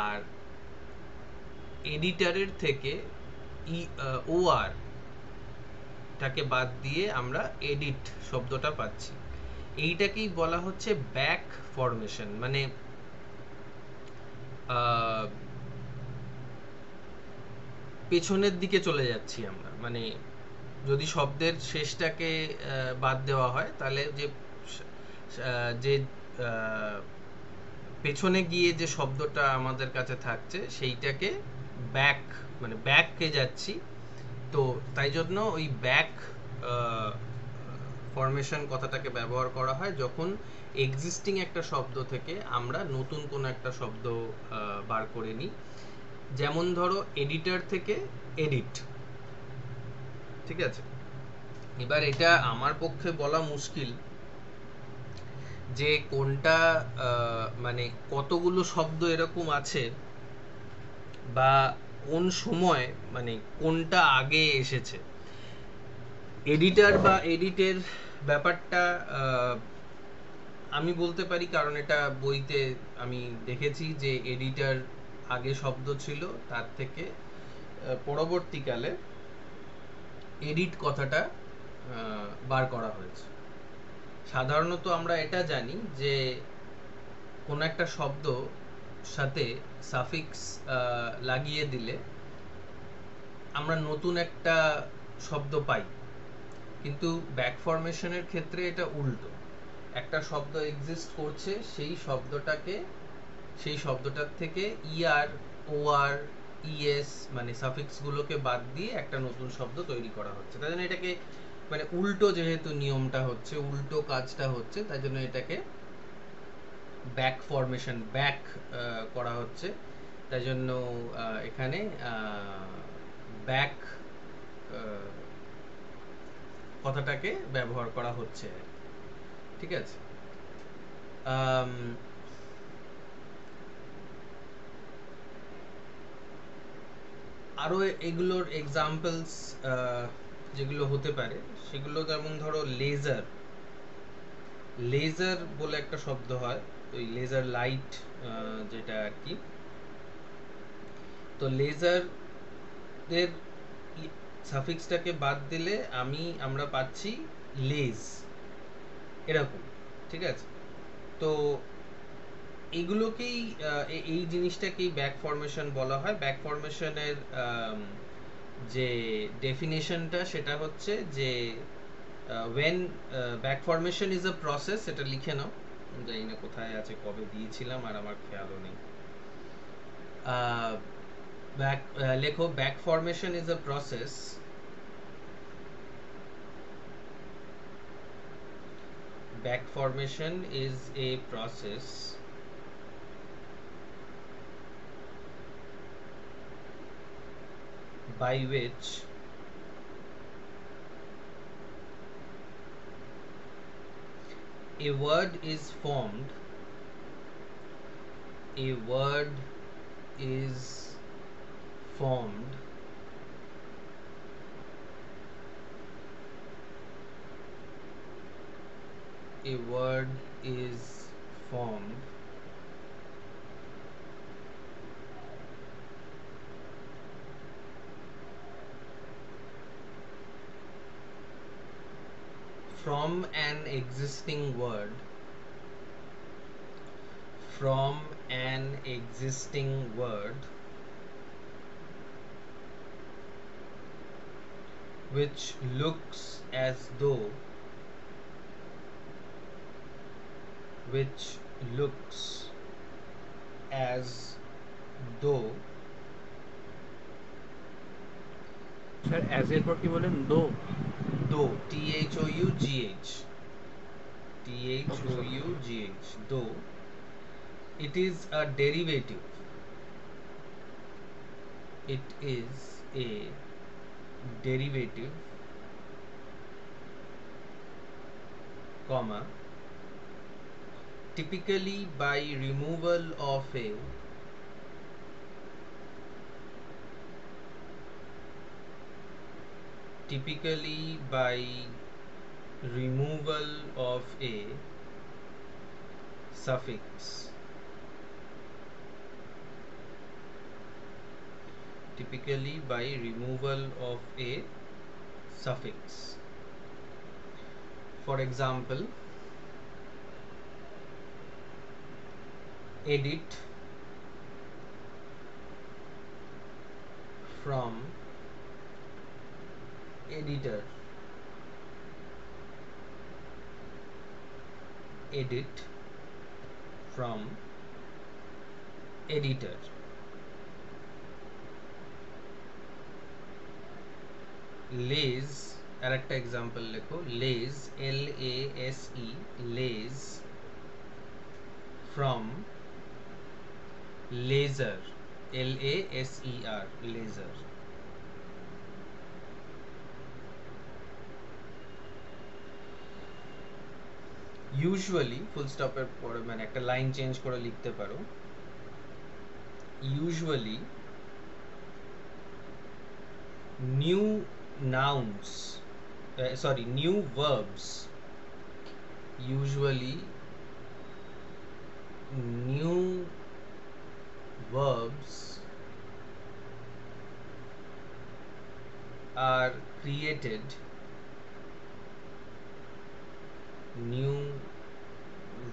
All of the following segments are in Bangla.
আর এডিটরের থেকে ওআর টাকে বাদ দিয়ে আমরা এডিট শব্দটা পাচ্ছি। এইটাকেই বলা হচ্ছে ব্যাক ফরমেশন, মানে পেছনের দিকে চলে যাচ্ছি আমরা। মানে যদি শব্দের শেষটাকে বাদ দেওয়া হয়, তাহলে যে যে পেছনে গিয়ে যে শব্দটা আমাদের কাছে থাকছে সেইটাকে ব্যাক, মানে ব্যাককে যাচ্ছি। তো তাই জন্য ওই ব্যাক ফরমেশন কথাটাকে ব্যবহার করা হয় যখন এক্সিস্টিং একটা শব্দ থেকে আমরা নতুন কোনো একটা শব্দ বার করে নিই। যেমন ধরো এডিটর থেকে এডিট, ঠিক আছে? এবার এটা আমার পক্ষে বলা মুশকিল যে কোনটা মানে কতগুলো শব্দ এরকম আছে বা কোন সময় মানে কোনটা আগে এসেছে। এডিটর বা এডিটের ব্যাপারটা আমি বলতে পারি, কারণ এটা বইতে আমি দেখেছি যে এডিটর আগে শব্দ ছিল, তার থেকে পরবর্তীকালে এডিট কথাটা বার করা হয়েছে। সাধারণত আমরা এটা জানি যে কোন একটা শব্দ সাথে সাফিক্স লাগিয়ে দিলে আমরা নতুন একটা শব্দ পাই, কিন্তু ব্যাক ফরমেশনের ক্ষেত্রে এটা উল্টো। একটা শব্দ এক্সিস্ট করছে, সেই শব্দটার থেকে ইআর, ওআর, ইএস মানে সাফিক্স গুলোকে বাদ দিয়ে একটা নতুন শব্দ তৈরি করা হচ্ছে। তাই জন্য এটাকে মানে উল্টো, যেহেতু নিয়মটা হচ্ছে উল্টো, কাজটা হচ্ছে, তাই জন্য এটাকে ব্যাক ফরমেশন, ব্যাক করা হচ্ছে। তাই জন্য এখানে ব্যাক কথাটাকে ব্যবহার করা হচ্ছে, ঠিক আছে? আরো এগুলোর এক্সাম্পলস যেগুলো হতে পারে সেগুলো যেমন ধরো লেজার। লেজার বলে একটা শব্দ হয়, ওই লেজার লাইট যেটা আর কি। তো লেজার এর সাফিক্সটাকে বাদ দিলে আমরা পাচ্ছি লেজ, এরকম, ঠিক আছে? তো এইগুলোকেই এই জিনিসটাকেই ব্যাক ফরমেশন বলা হয়। ব্যাক ফরমেশনের যে ডেফিনেশনটা সেটা হচ্ছে যে when back formation is a process, এটা লিখে নাও, জানি না কোথায় আছে, কবে দিয়েছিলাম আর আমার খেয়ালও নেই। লেখো back formation is a process back formation is a process by which a word is formed a word is formed a word is formed from an existing word which looks as though sir as এর পর কি বলেন? though though it is a derivative, comma, typically by removal of a suffix typically by removal of a suffix. For example, edit from editor, edit from editor. Lays, আরেকটা এক্সাম্পল লেখো, lays, L-A-S-E, lays from laser, L-A-S-E-R, laser. Usually, ফুল স্টপের পরে মানে একটা লাইন চেঞ্জ করে লিখতে পারো, usually new nouns, new verbs, usually new verbs are created, new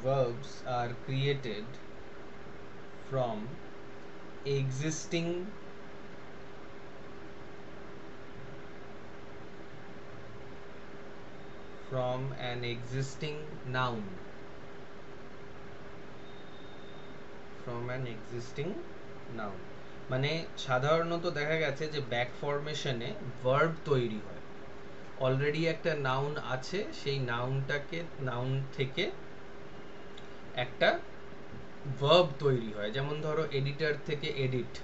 verbs are created from existing from an existing noun, from an existing noun. মানে সাধারণত দেখা গেছে যে ব্যাক ফরমেশনে ভার্ব তৈরি হয়, অলরেডি একটা নাউন আছে, সেই নাউন থেকে একটা ভার্ব তৈরি হয়। যেমন ধরো এডিটর থেকে এডিট,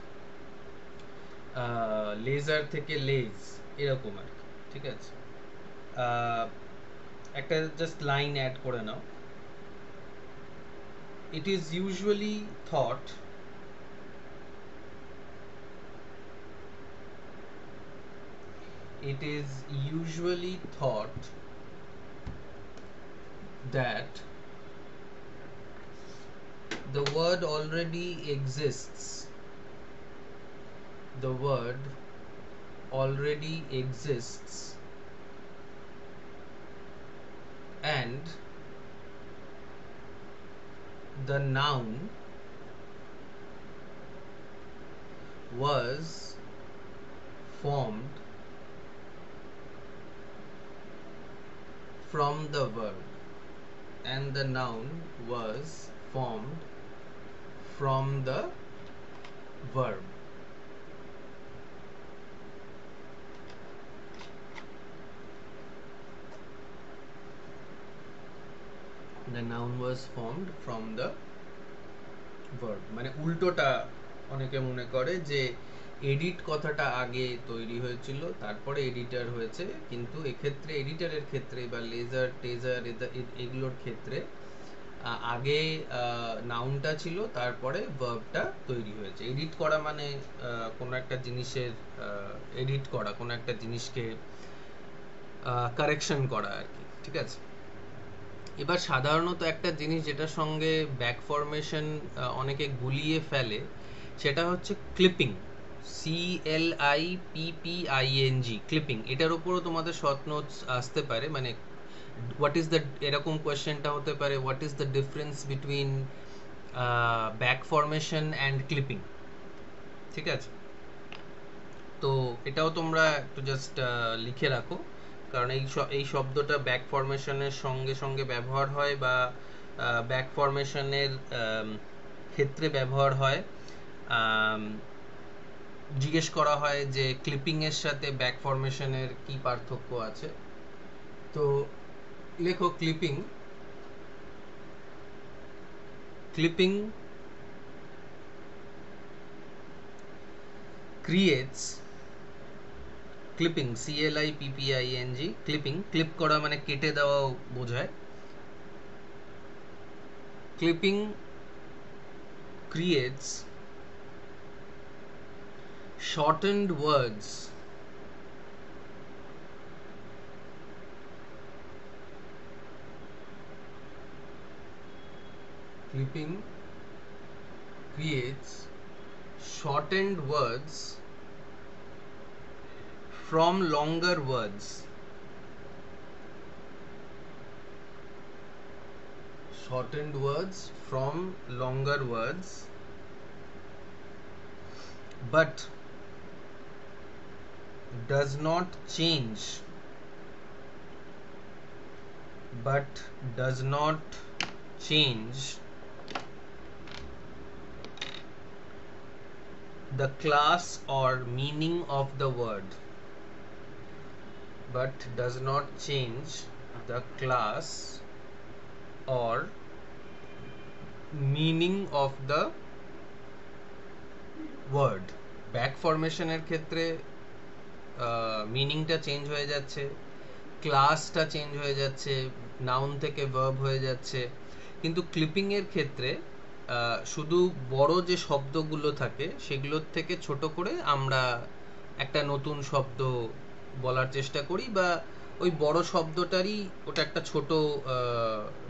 লেজার থেকে লেজ, এরকম আর কি। ঠিক আছে, একটা জাস্ট লাইন অ্যাড করে নাও। It is usually thought that the word already exists, and the noun was formed from the verb, and the noun was formed from the verb. The noun was formed from the verb. মানে উল্টোটা অনেকে মনে করে যে এডিট কথাটা আগে তৈরি হয়েছিল, তারপরে এডিটর হয়েছে, কিন্তু এক্ষেত্রে এডিটরের ক্ষেত্রে বা লেজার টেজার এগুলোর ক্ষেত্রে আগে নাউনটা ছিল, তারপরে ভার্বটা তৈরি হয়েছে। এডিট করা মানে কোনো একটা জিনিসের এডিট করা, কোনো একটা জিনিসকে কারেকশন করা আর কি। ঠিক আছে, এবার সাধারণত একটা জিনিস যেটার সঙ্গে ব্যাক ফরমেশন অনেকে গুলিয়ে ফেলে, সেটা হচ্ছে ক্লিপিং, CLIPPING, ক্লিপিং। এটার উপরও তোমাদের শর্ট নোটস আসতে পারে, মানে হোয়াট ইজ দ্য, এরকম কোয়েশ্চেনটা হতে পারে, what is the difference between back formation and clipping. ঠিক আছে, তো এটাও তোমরা একটু জাস্ট লিখে রাখো, কারণ এই শব্দটা ব্যাক ফরমেশনের সঙ্গে সঙ্গে ব্যবহার হয়, বা ব্যাক ফরমেশনের ক্ষেত্রে ব্যবহার হয়। জিজ্ঞেস করা হয় যে ক্লিপিং এর সাথে ব্যাক ফরমেশনের কি পার্থক্য আছে। তো লেখো clipping creates, clipping CLIPPING, clipping, clip করা মানে কেটে দেওয়া বোঝায়। Clipping creates shortened words from longer words. Shortened words from longer words, but does not change the class or meaning of the word. But does not change the class or meaning of the word. Back ফরমেশনের ক্ষেত্রে মিনিংটা চেঞ্জ হয়ে যাচ্ছে, ক্লাসটা চেঞ্জ হয়ে যাচ্ছে, নাউন থেকে ভার্ব হয়ে যাচ্ছে। কিন্তু ক্লিপিং এর ক্ষেত্রে শুধু বড় যে শব্দগুলো থাকে সেগুলোর থেকে ছোট করে আমরা একটা নতুন শব্দ বলার চেষ্টা করি, বা ওই বড় শব্দটারই ওটা একটা ছোট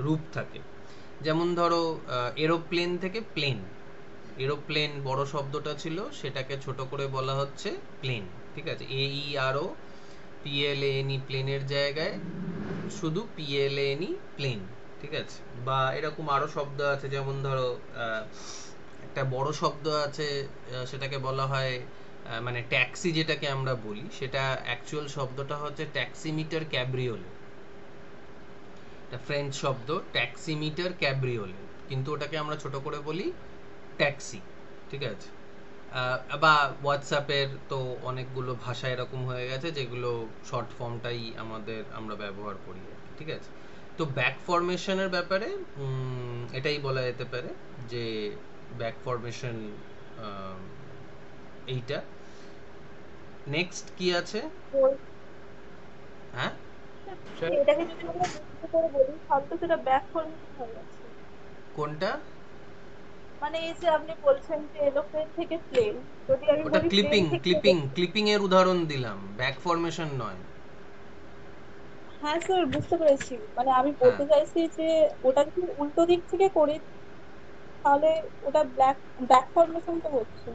রূপ থাকে। যেমন ধরো এরোপ্লেন থেকে প্লেন, এরোপ্লেন বড় শব্দটা ছিল, সেটাকে ছোট করে বলা হচ্ছে প্লেন, ঠিক আছে। AERO PLANE প্লেনের জায়গায় শুধু PLANE প্লেন, ঠিক আছে। বা এরকম আরো শব্দ আছে, যেমন ধরো একটা বড় শব্দ আছে, সেটাকে বলা হয় মানে ট্যাক্সি, যেটাকে আমরা বলি, সেটা অ্যাকচুয়াল শব্দটা হচ্ছে ট্যাক্সিমিটার ক্যাব্রিওলে, এটা ফ্রেঞ্চ শব্দ ট্যাক্সিমিটার ক্যাব্রিওলে, কিন্তু ওটাকে আমরা ছোট করে বলি ট্যাক্সি, ঠিক আছে। বা হোয়াটসঅ্যাপের তো অনেকগুলো ভাষা এরকম হয়ে গেছে যেগুলো শর্ট ফর্মটাই আমরা ব্যবহার করি, ঠিক আছে। তো ব্যাক ফরমেশনের ব্যাপারে এটাই বলা যেতে পারে যে ব্যাক ফরমেশন এইটা। নেক্সট কি আছে? হ্যাঁ, এটাকে যদি আমরা বুঝতে করে বলি তাহলে তো সেটা ব্যাক ফরমেশন হয়ে যাচ্ছে। কোনটা? মানে এই যে আপনি বলছেন যে এরোপ্লেন থেকে প্লেন, যদি আমি ওটা বলি প্লেন ক্লিপিং থেকে ক্লিপিং ক্লিপিং এর উদাহরণ দিলাম, ব্যাক ফরমেশন নয়। হ্যাঁ স্যার বুঝতে পেরেছি, মানে আমি হ্যাঁ, বলতে চাইছি যে ওটা যদি উল্টো দিক থেকে করি তাহলে ওটা ব্যাক ফরমেশন তো হচ্ছে।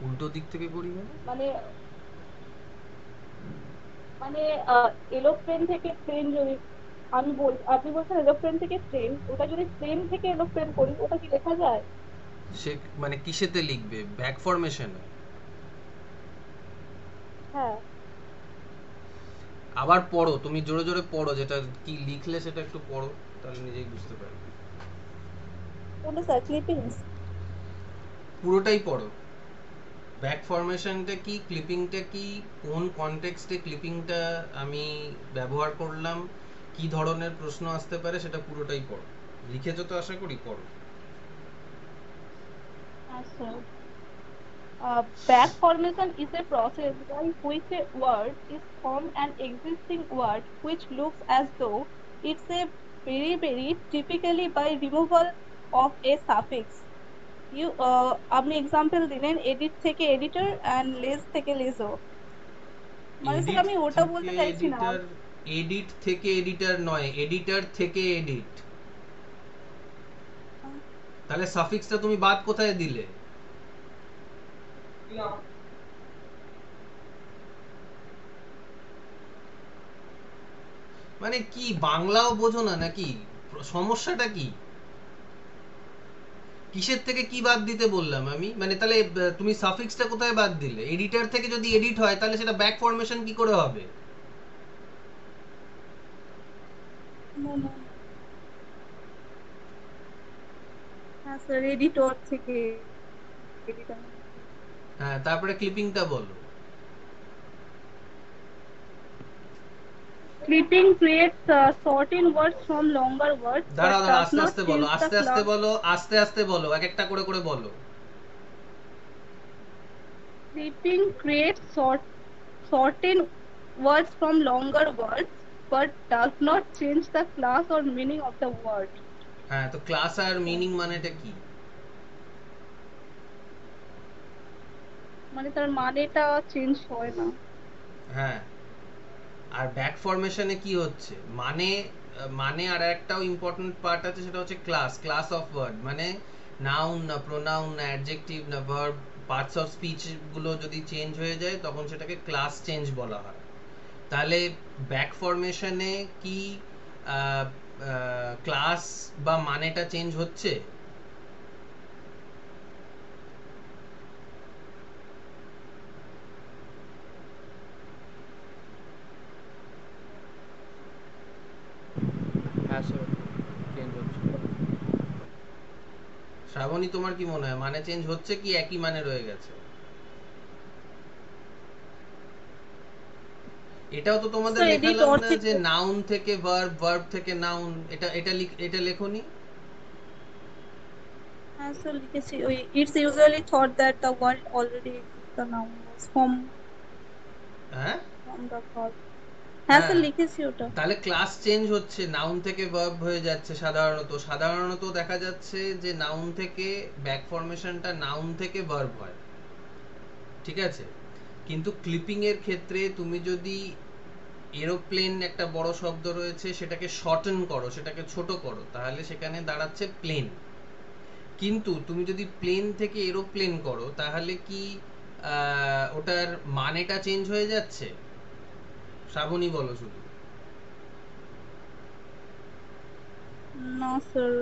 উল্টো দিক থেকে করি মানে? মানে মানে এরোপ্লেন থেকে প্লেন যদি আপনি বলছেন এরোপ্লেন থেকে প্লেন, ওটা যদি প্লেন থেকে এরোপ্লেন করি ওটা কি লেখা যায়? সে মানে কিসেতে লিখবে? ব্যাক ফরমেশনে? হ্যাঁ। আবার পড়ো, তুমি জোরে জোরে পড়ো, যেটা কি লিখলে সেটা একটু পড়ো, তাহলে নিজেই বুঝতে পারবে। কোনটা স্যার, ক্লিপিংস? পুরোটাই পড়ো। ব্যাক ফরমেশনটা কি, ক্লিপিংটা কি, কোন কনটেক্সটে ক্লিপিংটা আমি ব্যবহার করলাম, কি ধরনের প্রশ্ন আসতে পারে, সেটা পুরোটাই পড়ো। লিখেছো তো আশা করি, পড়ো। আচ্ছা। Back formation is a process by which a word is from an existing word which looks as though it's a very typically by removal of a suffix. আপনি এক্সাম্পল দিলেন এডিট থেকে এডিটর অ্যান্ড লেস থেকে লেজো, মানে স্যার এডিট আমি ওটা থেকে বলতে চাইছি না। এডিটর, এডিট থেকে এডিটর নয়, এডিটর থেকে এডিট। তাহলে সাফিক্সটা তুমি বাদ কোথায় দিলে? মানে কি বাংলাও বোঝো না নাকি? সমস্যাটা কি? কিসের থেকে কি বাদ দিতে বললাম আমি? মানে তাহলে তুমি সাফিক্সটা কোথায় বাদ দিলে? এডিটর থেকে যদি এডিট হয় তাহলে সেটা ব্যাক ফরমেশন কি করে হবে? না না, হ্যাঁ স্যার এডিটর থেকে এডিটর। হ্যাঁ, তারপরে ক্লিপিংটা বলো। Clipping creates shortened words from longer words but দাঁড়াও দাঁড়াও, does আস্তে not আস্তে বলো, change the আস্তে আস্তে class. বলো, আস্তে আস্তে বলো, এক একটা করে বলো। Clipping creates shortened words from longer words but does not change the class or meaning of the word. হ্যাঁ, তো ক্লাস আর মিনিং মানেটা কি? মানে তার মানেটা চেঞ্জ হয় না। হ্যাঁ, আর ব্যাক ফরমেশনে কি হচ্ছে? মানে আর একটাও ইম্পর্টেন্ট পার্ট আছে, সেটা হচ্ছে ক্লাস, ক্লাস অফ ওয়ার্ড। মানে নাউন না প্রোনাউন না অ্যাডজেক্টিভ না ভার্ব, পার্টস অফ স্পিচ গুলো যদি চেঞ্জ হয়ে যায় তখন সেটাকে ক্লাস চেঞ্জ বলা হয়। তাহলে ব্যাক ফরমেশনে কি ক্লাস বা মানেটা চেঞ্জ হচ্ছে? হ্যাঁ স্যার, চেঞ্জ হচ্ছে। শ্রাবণী, তোমার কি মনে হয় মানে চেঞ্জ হচ্ছে কি একই মানে রয়ে গেছে? এটাও তো তোমাদের স্যার এডিট লেখালাম ওর না যে থেকে, নাউন থেকে ভার্ব, ভার্ব থেকে নাউন, এটা লেখোনি? হ্যাঁ স্যার লিখেছি, ওই it's usually thought that the word already exist the noun was হ্যাঁ ফ্রম দ্য ভার্ব। হ্যাঁ হ্যাঁ, স্যার লিখেছি ওটা। তাহলে ক্লাস চেঞ্জ হচ্ছে, নাউন থেকে ভার্ব হয়ে যাচ্ছে। সাধারণত দেখা যাচ্ছে যে নাউন থেকে ব্যাক ফরমেশনটা নাউন থেকে ভার্ব হয়, ঠিক আছে? কিন্তু ক্লিপিং এর ক্ষেত্রে তুমি যদি এরোপ্লেন একটা বড় শব্দ রয়েছে সেটাকে শর্টেন করো, সেটাকে ছোট করো, তাহলে সেখানে দাঁড়াচ্ছে প্লেন। কিন্তু তুমি যদি প্লেন থেকে এরোপ্লেন করো তাহলে কি ওটার মানেটা চেঞ্জ হয়ে যাচ্ছে? শ্রাবণী বলো শুধু। না স্যার।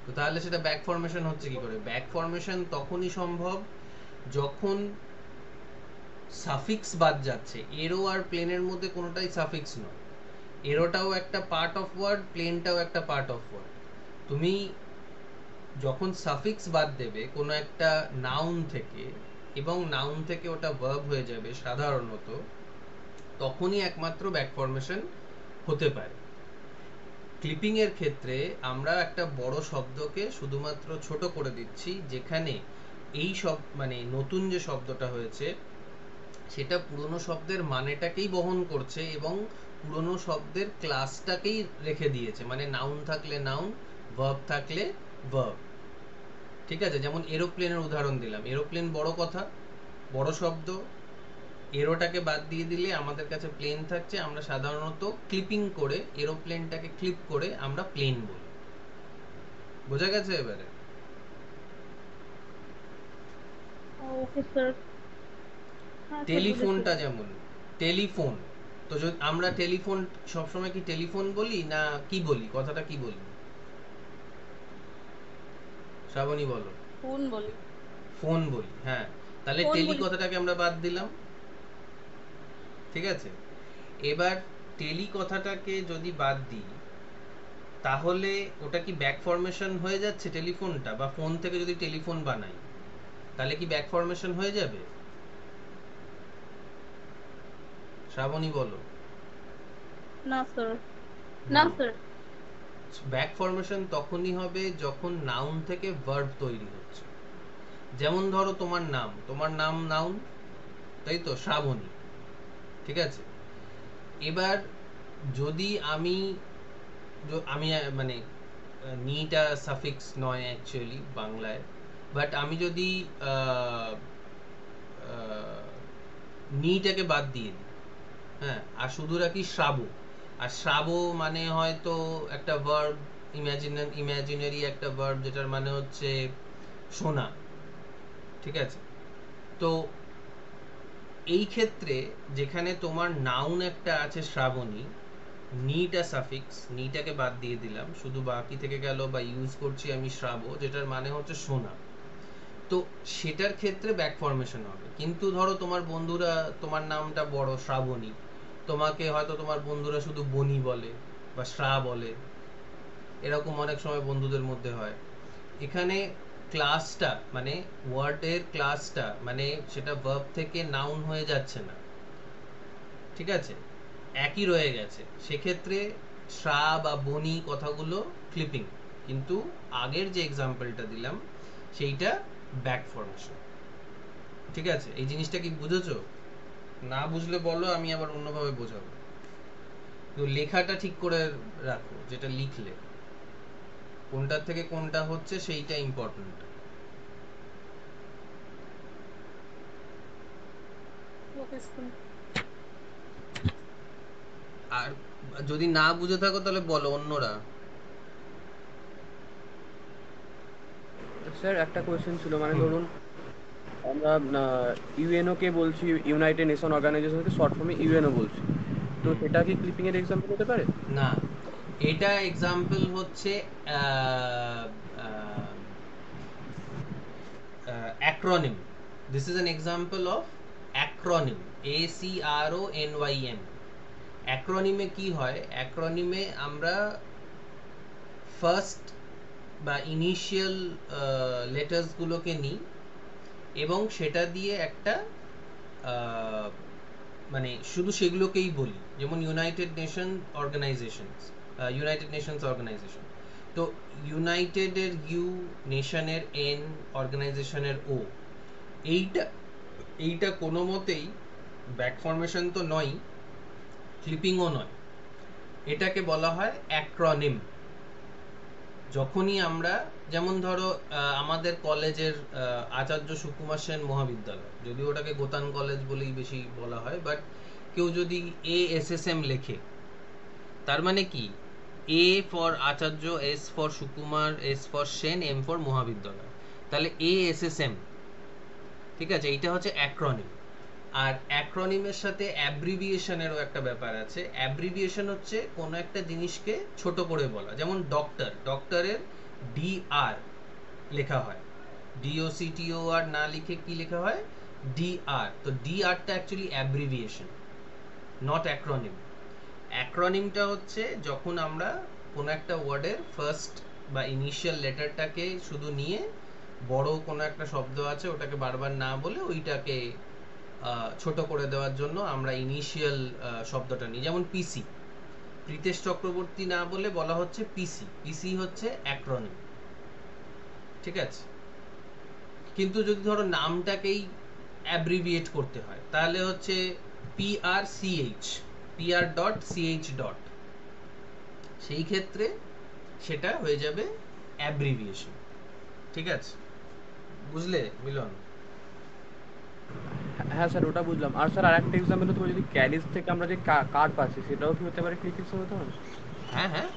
তো তাহলে সেটা ব্যাক ফরমেশন হচ্ছে কি করে? ব্যাক ফরমেশন তখনই সম্ভব যখন সাফিক্স বাদ যাচ্ছে। এরো আর প্লেনের মধ্যে কোনোটাই সাফিক্স নয়। এরোটাও একটা পার্ট অফ ওয়ার্ড, প্লেনটাও একটা পার্ট অফ ওয়ার্ড। তুমি যখন সাফিক্স বাদ দেবে কোনো একটা নাউন থেকে এবং নাউন থেকে ওটা ভার্ব হয়ে যাবে সাধারণত, তখনই একমাত্র ব্যাক ফরমেশন হতে পারে। ক্লিপিং এর ক্ষেত্রে আমরা একটা বড় শব্দকে শুধুমাত্র ছোট করে দিচ্ছি, যেখানে এই সব মানে নতুন যে শব্দটা হয়েছে সেটা পুরনো শব্দের মানেটাকেই বহন করছে এবং পুরনো শব্দের ক্লাসটাকেই রেখে দিয়েছে, মানে নাউন থাকলে নাউন, ভার্ব থাকলে ভার্ব। ঠিক আছে? যেমন এরোপ্লেনের উদাহরণ দিলাম, এরোপ্লেন বড় কথা, বড় শব্দ, এরোটাকে বাদ দিয়ে দিলে আমাদের কাছে প্লেন থাকছে। আমরা সাধারণত ক্লিপিং করে এরোপ্লেনটাকে ক্লিপ করে আমরা প্লেন বলি। বোঝা গেছে এবারে? Okay sir. হ্যাঁ স্যার বুঝেছি টেলিফোনটা এবার। যেমন টেলিফোন, তো যদি আমরা টেলিফোন সবসময় কি টেলিফোন বলি না কি বলি, কথাটা কি বলি? শ্রাবণী বলো। ফোন বলি। ফোন বলি, হ্যাঁ। তাহলে ফোন টেলি বলি। কথাটাকে আমরা বাদ দিলাম, ঠিক আছে? এবার টেলি কথাটাকে যদি বাদ দিই তাহলে ওটা কি ব্যাক ফরমেশন হয়ে যাচ্ছে টেলিফোনটা? বা ফোন থেকে যদি টেলিফোন বানাই তাহলে কি ব্যাক ফরমেশন হয়ে যাবে? শ্রাবণী বলো। না স্যার। না হুম, স্যার। ব্যাক ফরমেশন তখনই হবে যখন নাউন থেকে ভার্ব তৈরি হচ্ছে। যেমন ধরো তোমার নাম নাউন, তাই তো, শ্রাবণী, ঠিক আছে? এবার যদি আমি আমি মানে নিটা সাফিক্স নয় অ্যাকচুয়ালি বাংলায়, বাট আমি যদি আহ, আহ, নিটাকে বাদ দিয়ে দিই, হ্যাঁ, আর শুধু রাখি শ্রাবো, আর শ্রাবো মানে হয়তো একটা ভার্ব, ইমাজিনারি একটা ভার্ব যেটার মানে হচ্ছে শোনা, ঠিক আছে? তো এই ক্ষেত্রে যেখানে তোমার নাউন একটা আছে শ্রাবণী, নিটা সাফিক্স, নিটাকে বাদ দিয়ে দিলাম, শুধু বাকি থেকে গেল বা ইউজ করছি আমি শ্রাবো, যেটার মানে হচ্ছে শোনা। তো সেটার ক্ষেত্রে ব্যাক ফরমেশন হবে। কিন্তু ধরো তোমার বন্ধুরা তোমার নামটা বড় শ্রাবণী, তোমাকে হয়তো তোমার বন্ধুরা শুধু বনি বলে বা শ্রা বলে, এরকম অনেক সময় বন্ধুদের মধ্যে হয়। এখানে ক্লাসটা মানে ওয়ার্ডের ক্লাসটা মানে সেটা ভার্ব থেকে নাউন হয়ে যাচ্ছে না, ঠিক আছে, একই রয়ে গেছে। সেক্ষেত্রে শ্রা বা বনি কথাগুলো ক্লিপিং, কিন্তু আগের যে এক্সাম্পলটা দিলাম সেইটা ব্যাক ফরমেশন। ঠিক আছে? এই জিনিসটা কি বুঝেছো? না বুঝলে বলো, আমি আবার অন্যভাবে বোঝাবো। তো লেখাটা ঠিক করে রাখো, যেটা লিখলে কোনটার থেকে কোনটা হচ্ছে সেইটা ইম্পর্টেন্ট। Okay sir. আর যদি না বুঝে থাকো তাহলে বলো অন্যরা। স্যার একটা কোয়েশ্চেন ছিল, মানে ধরুন আমরা ইউএনও কে বলছি, ইউনাইটেড নেশন অর্গানাইজেশনকে শর্ট ফর্মে ইউএনও বলছি, তো সেটা কি ক্লিপিং এর এক্সাম্পল হতে পারে? না, এটা এক্সাম্পল হচ্ছে acronym. This is an example of acronym, ACRONYM। অ্যাক্রোনিমে কি হয়, অ্যাক্রোনিমে আমরা ফার্স্ট বা ইনিশিয়াল লেটার্সগুলোকে নিই এবং সেটা দিয়ে একটা মানে শুধু সেগুলোকেই বলি, যেমন ইউনাইটেড নেশনস অর্গানাইজেশন। তো ইউনাইটেডের ইউ, নেশনের এন, অর্গানাইজেশনের ও, এইটা এইটা কোনো মতেই ব্যাক ফরমেশন তো নয়, ক্লিপিংও নয়, এটাকে বলা হয় অ্যাক্রোনিম। যখনই আমরা, যেমন ধরো আমাদের কলেজের আচার্য সুকুমার সেন মহাবিদ্যালয়, যদিও ওটাকে গোতান কলেজ বলেই বেশি বলা হয়, বাট কেউ যদি ASSM লেখে, তার মানে কি, A for Acharya, S for Sukumar, S for Sen, M for মহাবিদ্যালয়, তাহলে ASSM। ঠিক আছে, এইটা হচ্ছে অ্যাক্রোনিম। আর অ্যাক্রোনিমের সাথে অ্যাব্রিভিয়েশনেরও একটা ব্যাপার আছে। অ্যাব্রিভিয়েশন হচ্ছে কোনো একটা জিনিসকে ছোট করে বলা, যেমন ডক্টরের DR লেখা হয়, DOCTOR না লিখে কি লেখা হয়, DR। তো DRটা অ্যাকচুয়ালি অ্যাব্রিভিয়েশন, নট অ্যাক্রোনিম। অ্যাক্রোনিমটা হচ্ছে যখন আমরা কোনো একটা ওয়ার্ডের ফার্স্ট বা ইনিশিয়াল লেটারটাকে শুধু নিয়ে বড় কোনো একটা শব্দ আছে ওটাকে বারবার না বলে ওইটাকে ছোট করে দেওয়ার জন্য আমরা ইনিশিয়াল শব্দটা নিই, যেমন পিসি। প্রীতেশ চক্রবর্তী না বলে বলা হচ্ছে পিসি, পিসি হচ্ছে অ্যাক্রোনিম। ঠিক আছে, কিন্তু যদি ধরো নামটাকেই অ্যাব্রিভিয়েট করতে হয়, তাহলে হচ্ছে PR.CH, সেই ক্ষেত্রে সেটা হয়ে যাবে অ্যাব্রিভিয়েশন। ঠিক আছে, বুঝলে মিলন? হ্যাঁ স্যার, ওটা বুঝলাম। আর স্যার আরেকটা এক্সাম্পল হতে পারে, যদি ক্যারিজ থেকে আমরা যে কার্ড পাচ্ছি, সেটাও কি হতে পারে ক্লিপিং হতে পারে? হ্যাঁ,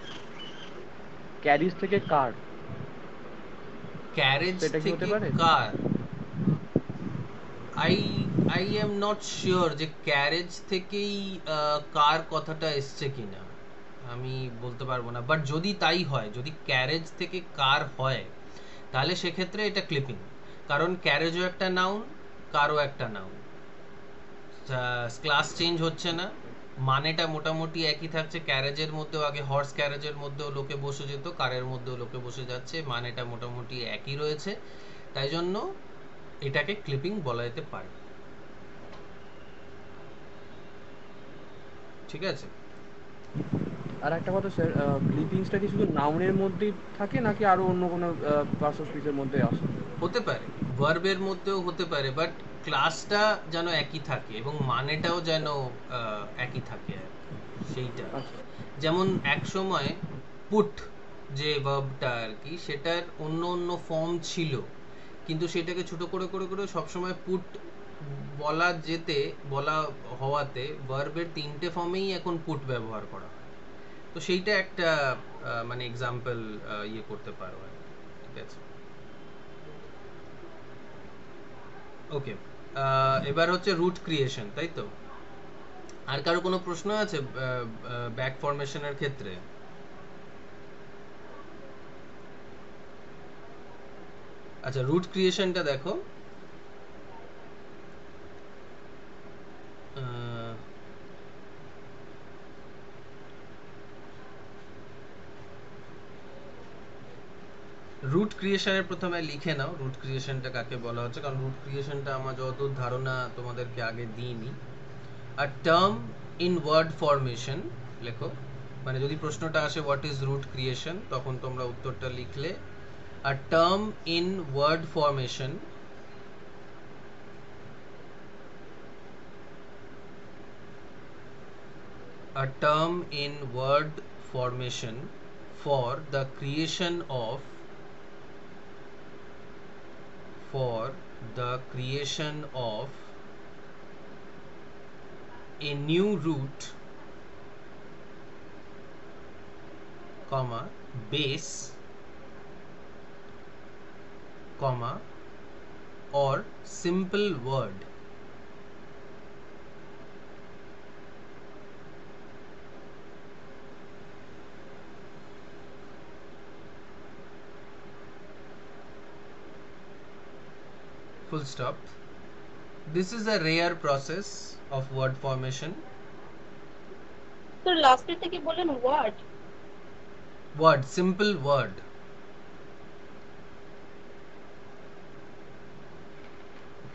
ক্যারিজ থেকে কার্ড, ক্যারেজ সেটা কি হতে থেকে পারে? Car, I I am not sure যে ক্যারেজ থেকেই কার কথাটা এসছে কিনা, আমি বলতে পারবো না। বাট যদি তাই হয়, যদি ক্যারেজ থেকে কার হয়, তাহলে সেক্ষেত্রে এটা ক্লিপিং, কারণ ক্যারেজও একটা নাউন, কারও একটা নাউন, ক্লাস চেঞ্জ হচ্ছে না, মানেটা মোটামুটি একই থাকছে। ক্যারেজের মধ্যেও আগে হর্স ক্যারেজের মধ্যেও লোকে বসে যেত, কারের মধ্যেও লোকে বসে যাচ্ছে, মানেটা মোটামুটি একই রয়েছে, তাই জন্য এটাকে ক্লিপিং বলা যেতে পারে। ঠিক আছে, আর একটা কথা স্যার, ক্লিপিংসটা কি শুধু নাউনের মধ্যেই থাকে নাকি আরো অন্য কোনো পার্টস অফ স্পিচের মধ্যে আসে? হতে পারে, ভার্বের মধ্যেও হতে পারে, বাট ক্লাসটা যেন একই থাকে এবং মানেটাও যেন একই থাকে আর কি, সেইটা। আচ্ছা। যেমন এক সময় পুট যে ভার্বটা আর কি, সেটার অন্য অন্য ফর্ম ছিল, কিন্তু সেটাকে ছোট করে করে করে সবসময় পুট বলা হওয়াতে ভার্বের 3টে ফর্মেই এখন পুট ব্যবহার করা হয়। তো সেইটা একটা মানে এক্সাম্পল ইয়ে করতে পারো আর কি। ঠিক আছে, ওকে। এবার হচ্ছে রুট ক্রিয়েশন, তাই তো? আর কারো কোনো প্রশ্ন আছে ব্যাক ফরমেশনের ক্ষেত্রে? আচ্ছা, রুট ক্রিয়েশনটা দেখো, রুট ক্রিয়েশনের প্রথমে লিখে নাও রুট ক্রিয়েশনটা কাকে বলা হচ্ছে, কারণ রুট ক্রিয়েশনটা আমার যতদূর ধারণা তোমাদেরকে আগে দিইনি। আর টার্ম ইন ওয়ার্ড ফরমেশন লেখো, মানে যদি প্রশ্নটা আসে হোয়াট ইজ রুট ক্রিয়েশন, তখন তোমরা উত্তরটা লিখলে। আর term in word formation, a term in word formation for the creation of a new root, comma, base, comma, or simple word. Full stop. This is a rare process of word formation. তো লাস্টের থেকে বললেন ওয়ার্ড, Word, simple word.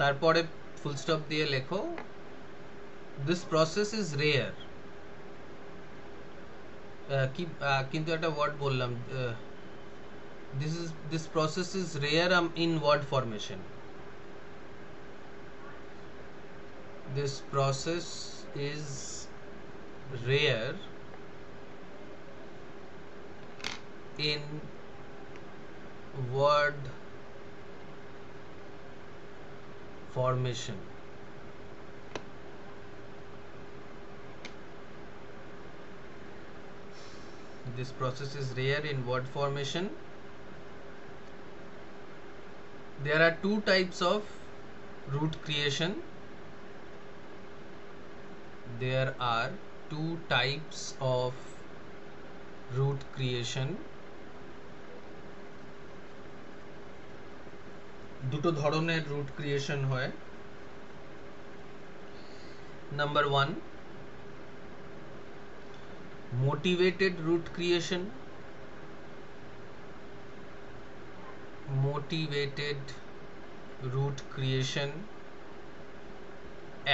তারপরে ফুল স্টপ দিয়ে লেখো, this process is rare. কিন্তু একটা ওয়ার্ড বললাম, this process is rare in word formation. This process is rare in word formation. This process is rare in word formation. There are two types of root creation. There are two types of root creation. দুটো ধরনের root creation হয়. Number 1, motivated root creation. Motivated root creation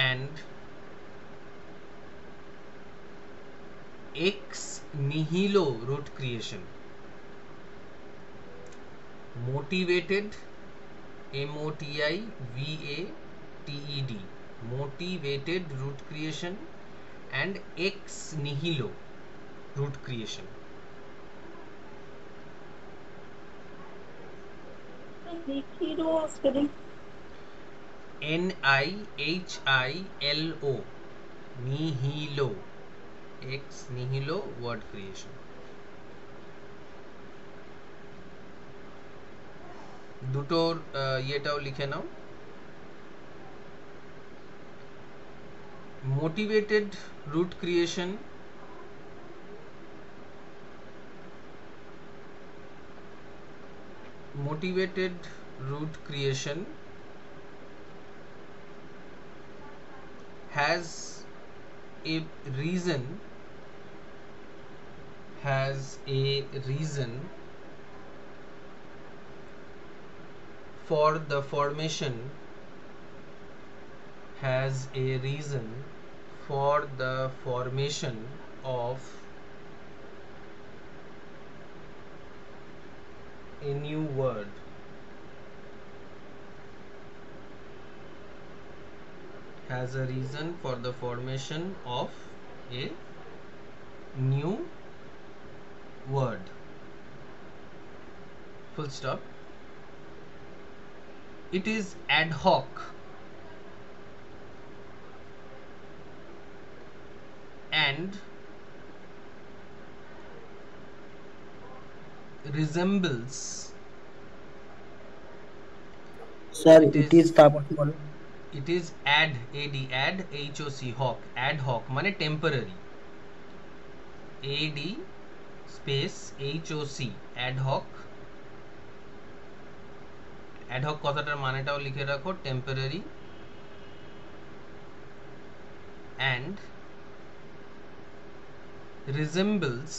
and ex nihilo root creation. Motivated, MOTIVATED, motivated root creation and ex nihilo root creation. Nihilo spelling NIHILO, nihilo, ex nihilo word creation. দুটোর ইয়েটাও লিখে নাও. Motivated root creation has a reason for the formation of a new word. Has a reason for the formation of a new word. Full stop. It is ad hoc and resembles. Sir, it is তারপর কি বলে? It is ad HOC, hoc, ad hoc মানে temporary. AD space HOC, ad hoc. Ad hoc কথাটার মানেটাও লিখে রাখো, temporary and resembles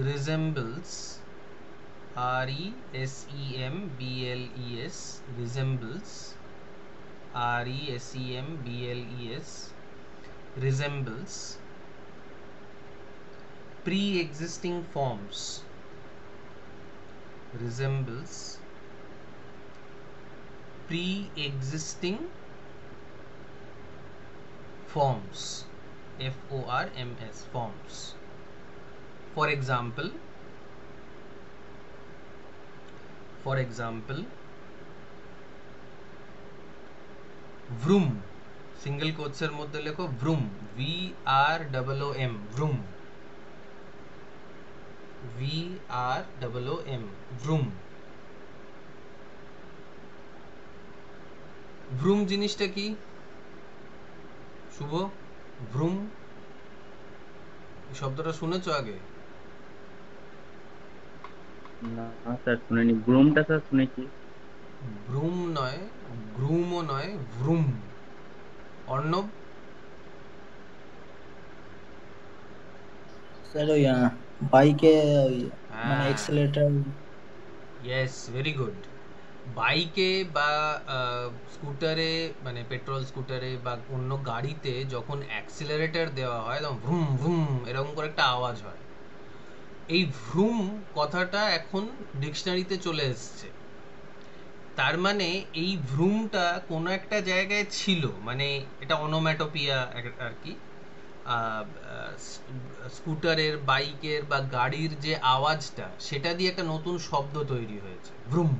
RESEMBLES, resembles, RESEMBLES, resembles pre-existing forms. Resembles pre-existing forms. FORMS, forms. For example, vroom, single quotes এর মধ্যে লেখো vroom, VROOM, vroom. VROOM, vroom। vroom জিনিসটা কি শুভ? vroom শব্দটা শুনেছো আগে? না স্যার শুনিনি, ব্রুমটা স্যার শুনেছি। ব্রুম নয়, গ্রুমও নয়, ভ্রুম। অর্ণব? স্যার ওই বাইকে ওই মানে হ্যাঁ, এক্সেলেটর। Yes, very good. বাইকে বা স্কুটারে, মানে পেট্রোল স্কুটারে বা অন্য গাড়িতে যখন অ্যাক্সিলারেটর দেওয়া হয় তখন ভ্রুম ভ্রুম এরকম করে একটা আওয়াজ হয়। এই ভ্রুম কথাটা এখন ডিকশনারিতে চলে এসছে। তার মানে এই ভ্রুমটা কোনো একটা জায়গায় ছিল, মানে এটা অনোম্যাটোপিয়া আর কি। স্কুটারের, বাইকের বা গাড়ির যে আওয়াজটা, সেটা দিয়ে একটা নতুন শব্দ তৈরি হয়েছে, ভ্রুম।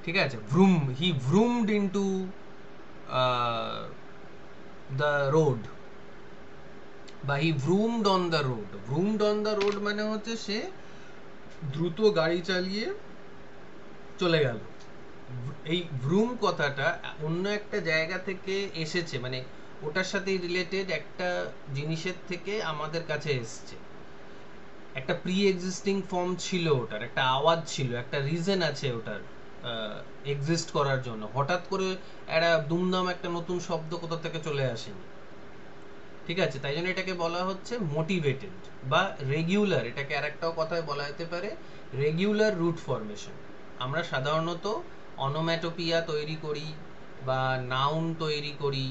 ঠিক আছে, vroom, he vroomed into the road, বা he vroomed on the road. Vroomed on the road মানে হচ্ছে সে দ্রুত গাড়ি চালিয়ে চলে গেল। এই ভ্রুম কথাটা অন্য একটা জায়গা থেকে এসেছে, মানে ওটার সাথে রিলেটেড একটা জিনিসের থেকে আমাদের কাছে এসছে। একটা প্রি এক্সিস্টিং ফর্ম ছিল, ওটার একটা আওয়াজ ছিল, একটা রিজন আছে ওটার এক্সিস্ট করার জন্য। হঠাৎ করে একটা দুমদাম একটা নতুন শব্দ কোথা থেকে চলে আসেনি। ঠিক আছে, তাই জন্য এটাকে বলা হচ্ছে মোটিভেটেড বা রেগুলার। এটাকে আরেকটাও কথায় বলা যেতে পারে রেগুলার রুট ফরমেশন। আমরা সাধারণত অনোম্যাটোপিয়া তৈরি করি বা নাউন তৈরি করি।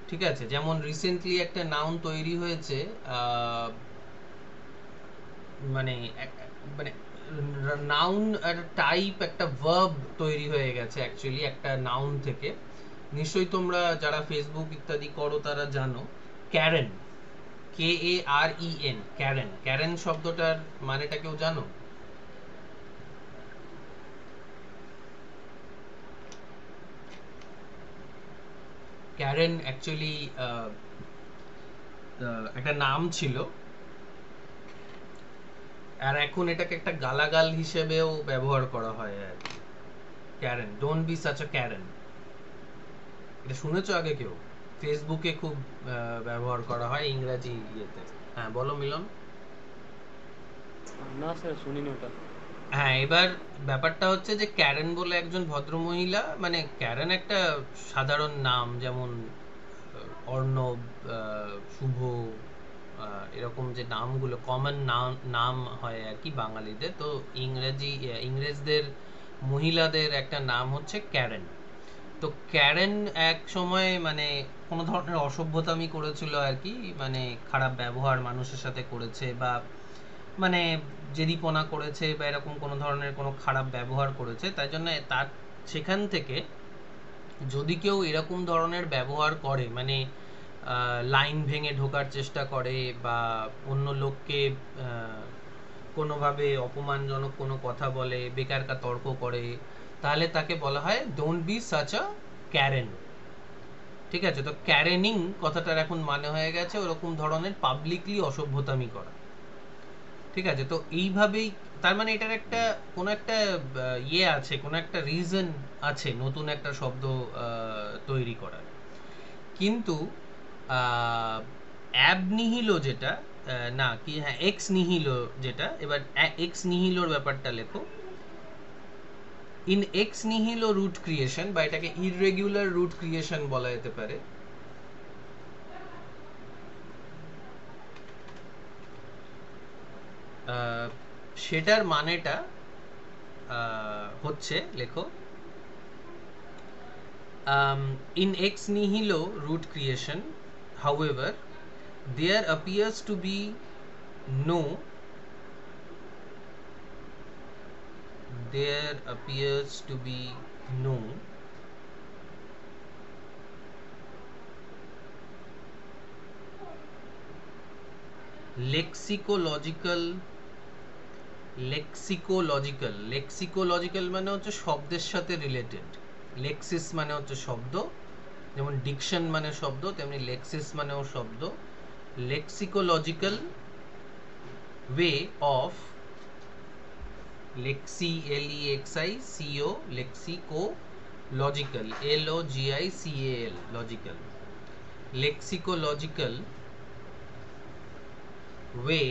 ঠিক আছে, যেমন রিসেন্টলি একটা নাউন তৈরি হয়েছে, মানে মানে নাউন আর টাইপ, একটা ভার্ব তৈরি হয়ে গেছে অ্যাকচুয়ালি একটা নাউন থেকে। নিশ্চয়ই তোমরা যারা ফেসবুক ইত্যাদি করো তারা জানো, ক্যারেন, KAREN, ক্যারেন। ক্যারেন শব্দটার মানেটা কেউ জানো? ক্যারেন অ্যাকচুয়ালি একটা নাম ছিল, আর এখন এটাকে একটা গালাগাল হিসেবেও ব্যবহার করা হয় আর কি। Karen, don't be such a Karen. এটা শুনেছো আগে কেউ? ফেসবুকে খুব ব্যবহার করা হয় ইংরেজি ইয়েতে। হ্যাঁ বলো মিলন। না স্যার শুনিনি ওটা। হ্যাঁ, এবার ব্যাপারটা হচ্ছে যে ক্যারেন বলে একজন ভদ্রমহিলা, মানে ক্যারেন একটা সাধারণ নাম, যেমন অর্ণব, শুভ, এরকম যে নামগুলো কমন নাম হয় আর কি বাঙালিদের, তো ইংরেজদের মহিলাদের একটা নাম হচ্ছে ক্যারেন। তো ক্যারেন এক সময় মানে কোনো ধরনের অসভ্যতামি করেছিল আর কি, মানে খারাপ ব্যবহার মানুষের সাথে করেছে, বা মানে জেদিপনা করেছে, বা এরকম কোনো ধরনের কোনো খারাপ ব্যবহার করেছে। তাই জন্য তার সেখান থেকে যদি কেউ এরকম ধরনের ব্যবহার করে, মানে লাইন ভেঙে ঢোকার চেষ্টা করে বা অন্য লোককে কোনোভাবে অপমানজনক কোনো কথা বলে, বেকারকা তর্ক করে, তাহলে তাকে বলা হয় don't be such a Karen. ঠিক আছে, তো ক্যারেনিং কথাটার এখন মানে হয়ে গেছে ওরকম ধরনের পাবলিকলি অসভ্যতামি করা। ঠিক আছে, তো এইভাবেই, তার মানে এটার একটা কোনো একটা ইয়ে আছে, কোনো একটা রিজন আছে নতুন একটা শব্দ তৈরি করার। কিন্তু অ্যাব নিহিলো যেটা, না কি, হ্যাঁ এক্স নিহিলো যেটা, এবার এক্স নিহিলোর ব্যাপারটা লেখো। In x nihilo root creation, বা এটাকে ইররেগুলার রুট ক্রিয়েশন বলা যেতে পারে। সেটার মানেটা হচ্ছে, লেখো, in ex nihilo root creation, however, there appears to be no লেক্সিকোলজিক্যাল মানে হচ্ছে শব্দের সাথে রিলেটেড। লেক্সিস মানে হচ্ছে শব্দ, যেমন ডিকশন মানে শব্দ, তেমনি লেক্সিস মানেও শব্দ। লেক্সিকোলজিক্যাল way of lexico lexicological logical logical lexicological way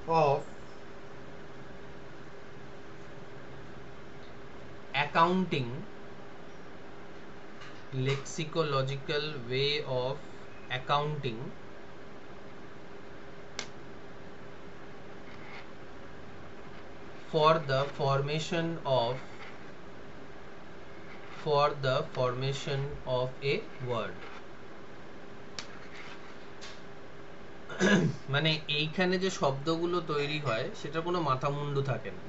of accounting lexicological way of accounting for the formation of a word মানে এইখানে যে শব্দগুলো তৈরি হয় সেটা কোনো মাথা মুন্ডু থাকে না,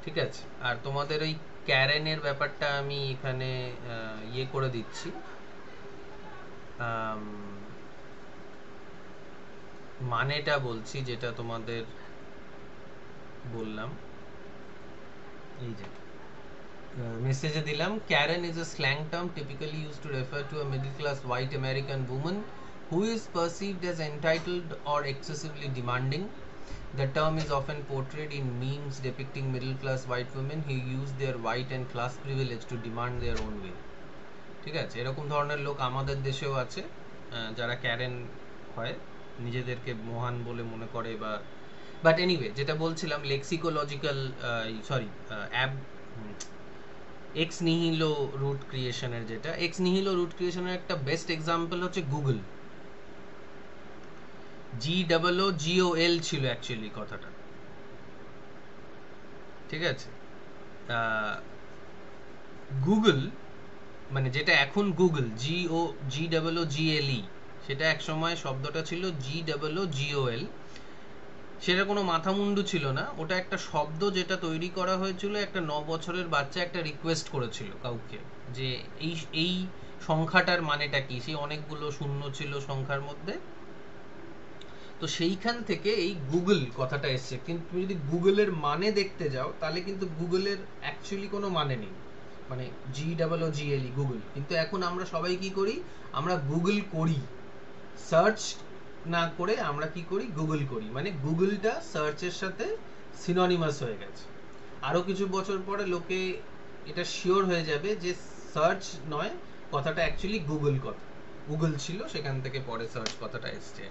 ঠিক আছে? আর তোমাদের ওই ক্যারেনের ব্যাপারটা আমি এখানে ইয়ে করে দিচ্ছি, মানেটা বলছি যেটা তোমাদের বললাম, এই যে মেসেজে দিলাম, Karen is a slang term typically used to refer to a middle class white American woman who is perceived as entitled or excessively demanding. The term is often portrayed in memes depicting middle class white women who use their white and class privilege to demand their own way. ঠিক আছে, এরকম ধরনের লোক আমাদের দেশেও আছে যারা ক্যারেন হয়, নিজেদেরকে মহান বলে মনে করে বা বাট এনিওয়ে যেটা বলছিলাম লেক্সিকোলজিক্যাল এক্স নিহিলো রুট ক্রিয়েশনের, যেটা এক্স নিহিলো রুট ক্রিয়েশনের একটা বেস্ট এক্সাম্পল হচ্ছে গুগল। GOOGOL ছিল অ্যাকচুয়ালি কথাটা, ঠিক আছে? গুগল মানে যেটা এখন গুগল GOOGLE, সেটা এক সময় শব্দটা ছিল GOOGOL। সেটা কোনো মাথা মুন্ডু ছিল না, ওটা একটা শব্দ যেটা তৈরি করা হয়েছিল, একটা 9 বছরের বাচ্চা একটা রিকোয়েস্ট করেছিল কাউকে যে এই সংখ্যাটার মানেটা কি, সেই অনেকগুলো শূন্য ছিল সংখ্যার মধ্যে, তো সেইখান থেকে এই গুগল কথাটা এসছে। কিন্তু তুমি যদি গুগলের মানে দেখতে যাও তাহলে কিন্তু গুগলের অ্যাকচুয়ালি কোনো মানে নেই, মানে GOOGLE গুগল। কিন্তু এখন আমরা সবাই কি করি, আমরা গুগল করি, সার্চ না করে আমরা কি করি, গুগল করি, মানে গুগলটা সার্চের সাথে সিনোনিমাস হয়ে গেছে। আরো কিছু বছর পরে লোকে এটা শিওর হয়ে যাবে যে সার্চ নয়, কথাটা অ্যাকচুয়ালি গুগল কথা, গুগল ছিল সেখান থেকে পরে সার্চ কথাটা এসছে।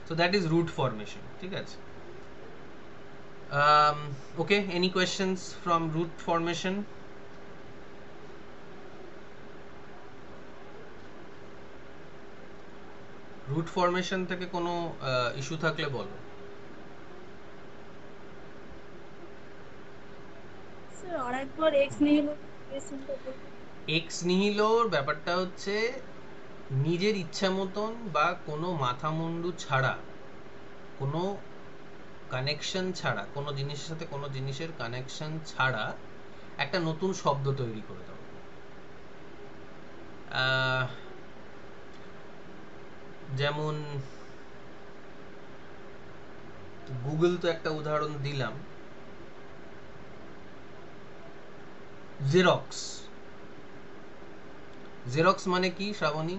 So that is root formation, ঠিক আছে? Okay, any questions from root formation? root formation থেকে কোনো ইস্যু থাকলে বলো। স্যার আরেকবার এক্স নিহিলো ক্রিয়েশনটা বলুন। এক্স নিহিলোর ব্যাপারটা হচ্ছে নিজের ইচ্ছা মতন বা কোনো মাথা মুন্ডু ছাড়া, কোনো কানেকশন ছাড়া, কোনো জিনিসের সাথে কোনো জিনিসের কানেকশন ছাড়া একটা নতুন শব্দ তৈরি করে দাও। যেমন গুগল তো একটা উদাহরণ দিলাম, জেরক্স। জেরক্স মানে কি শ্রাবণী?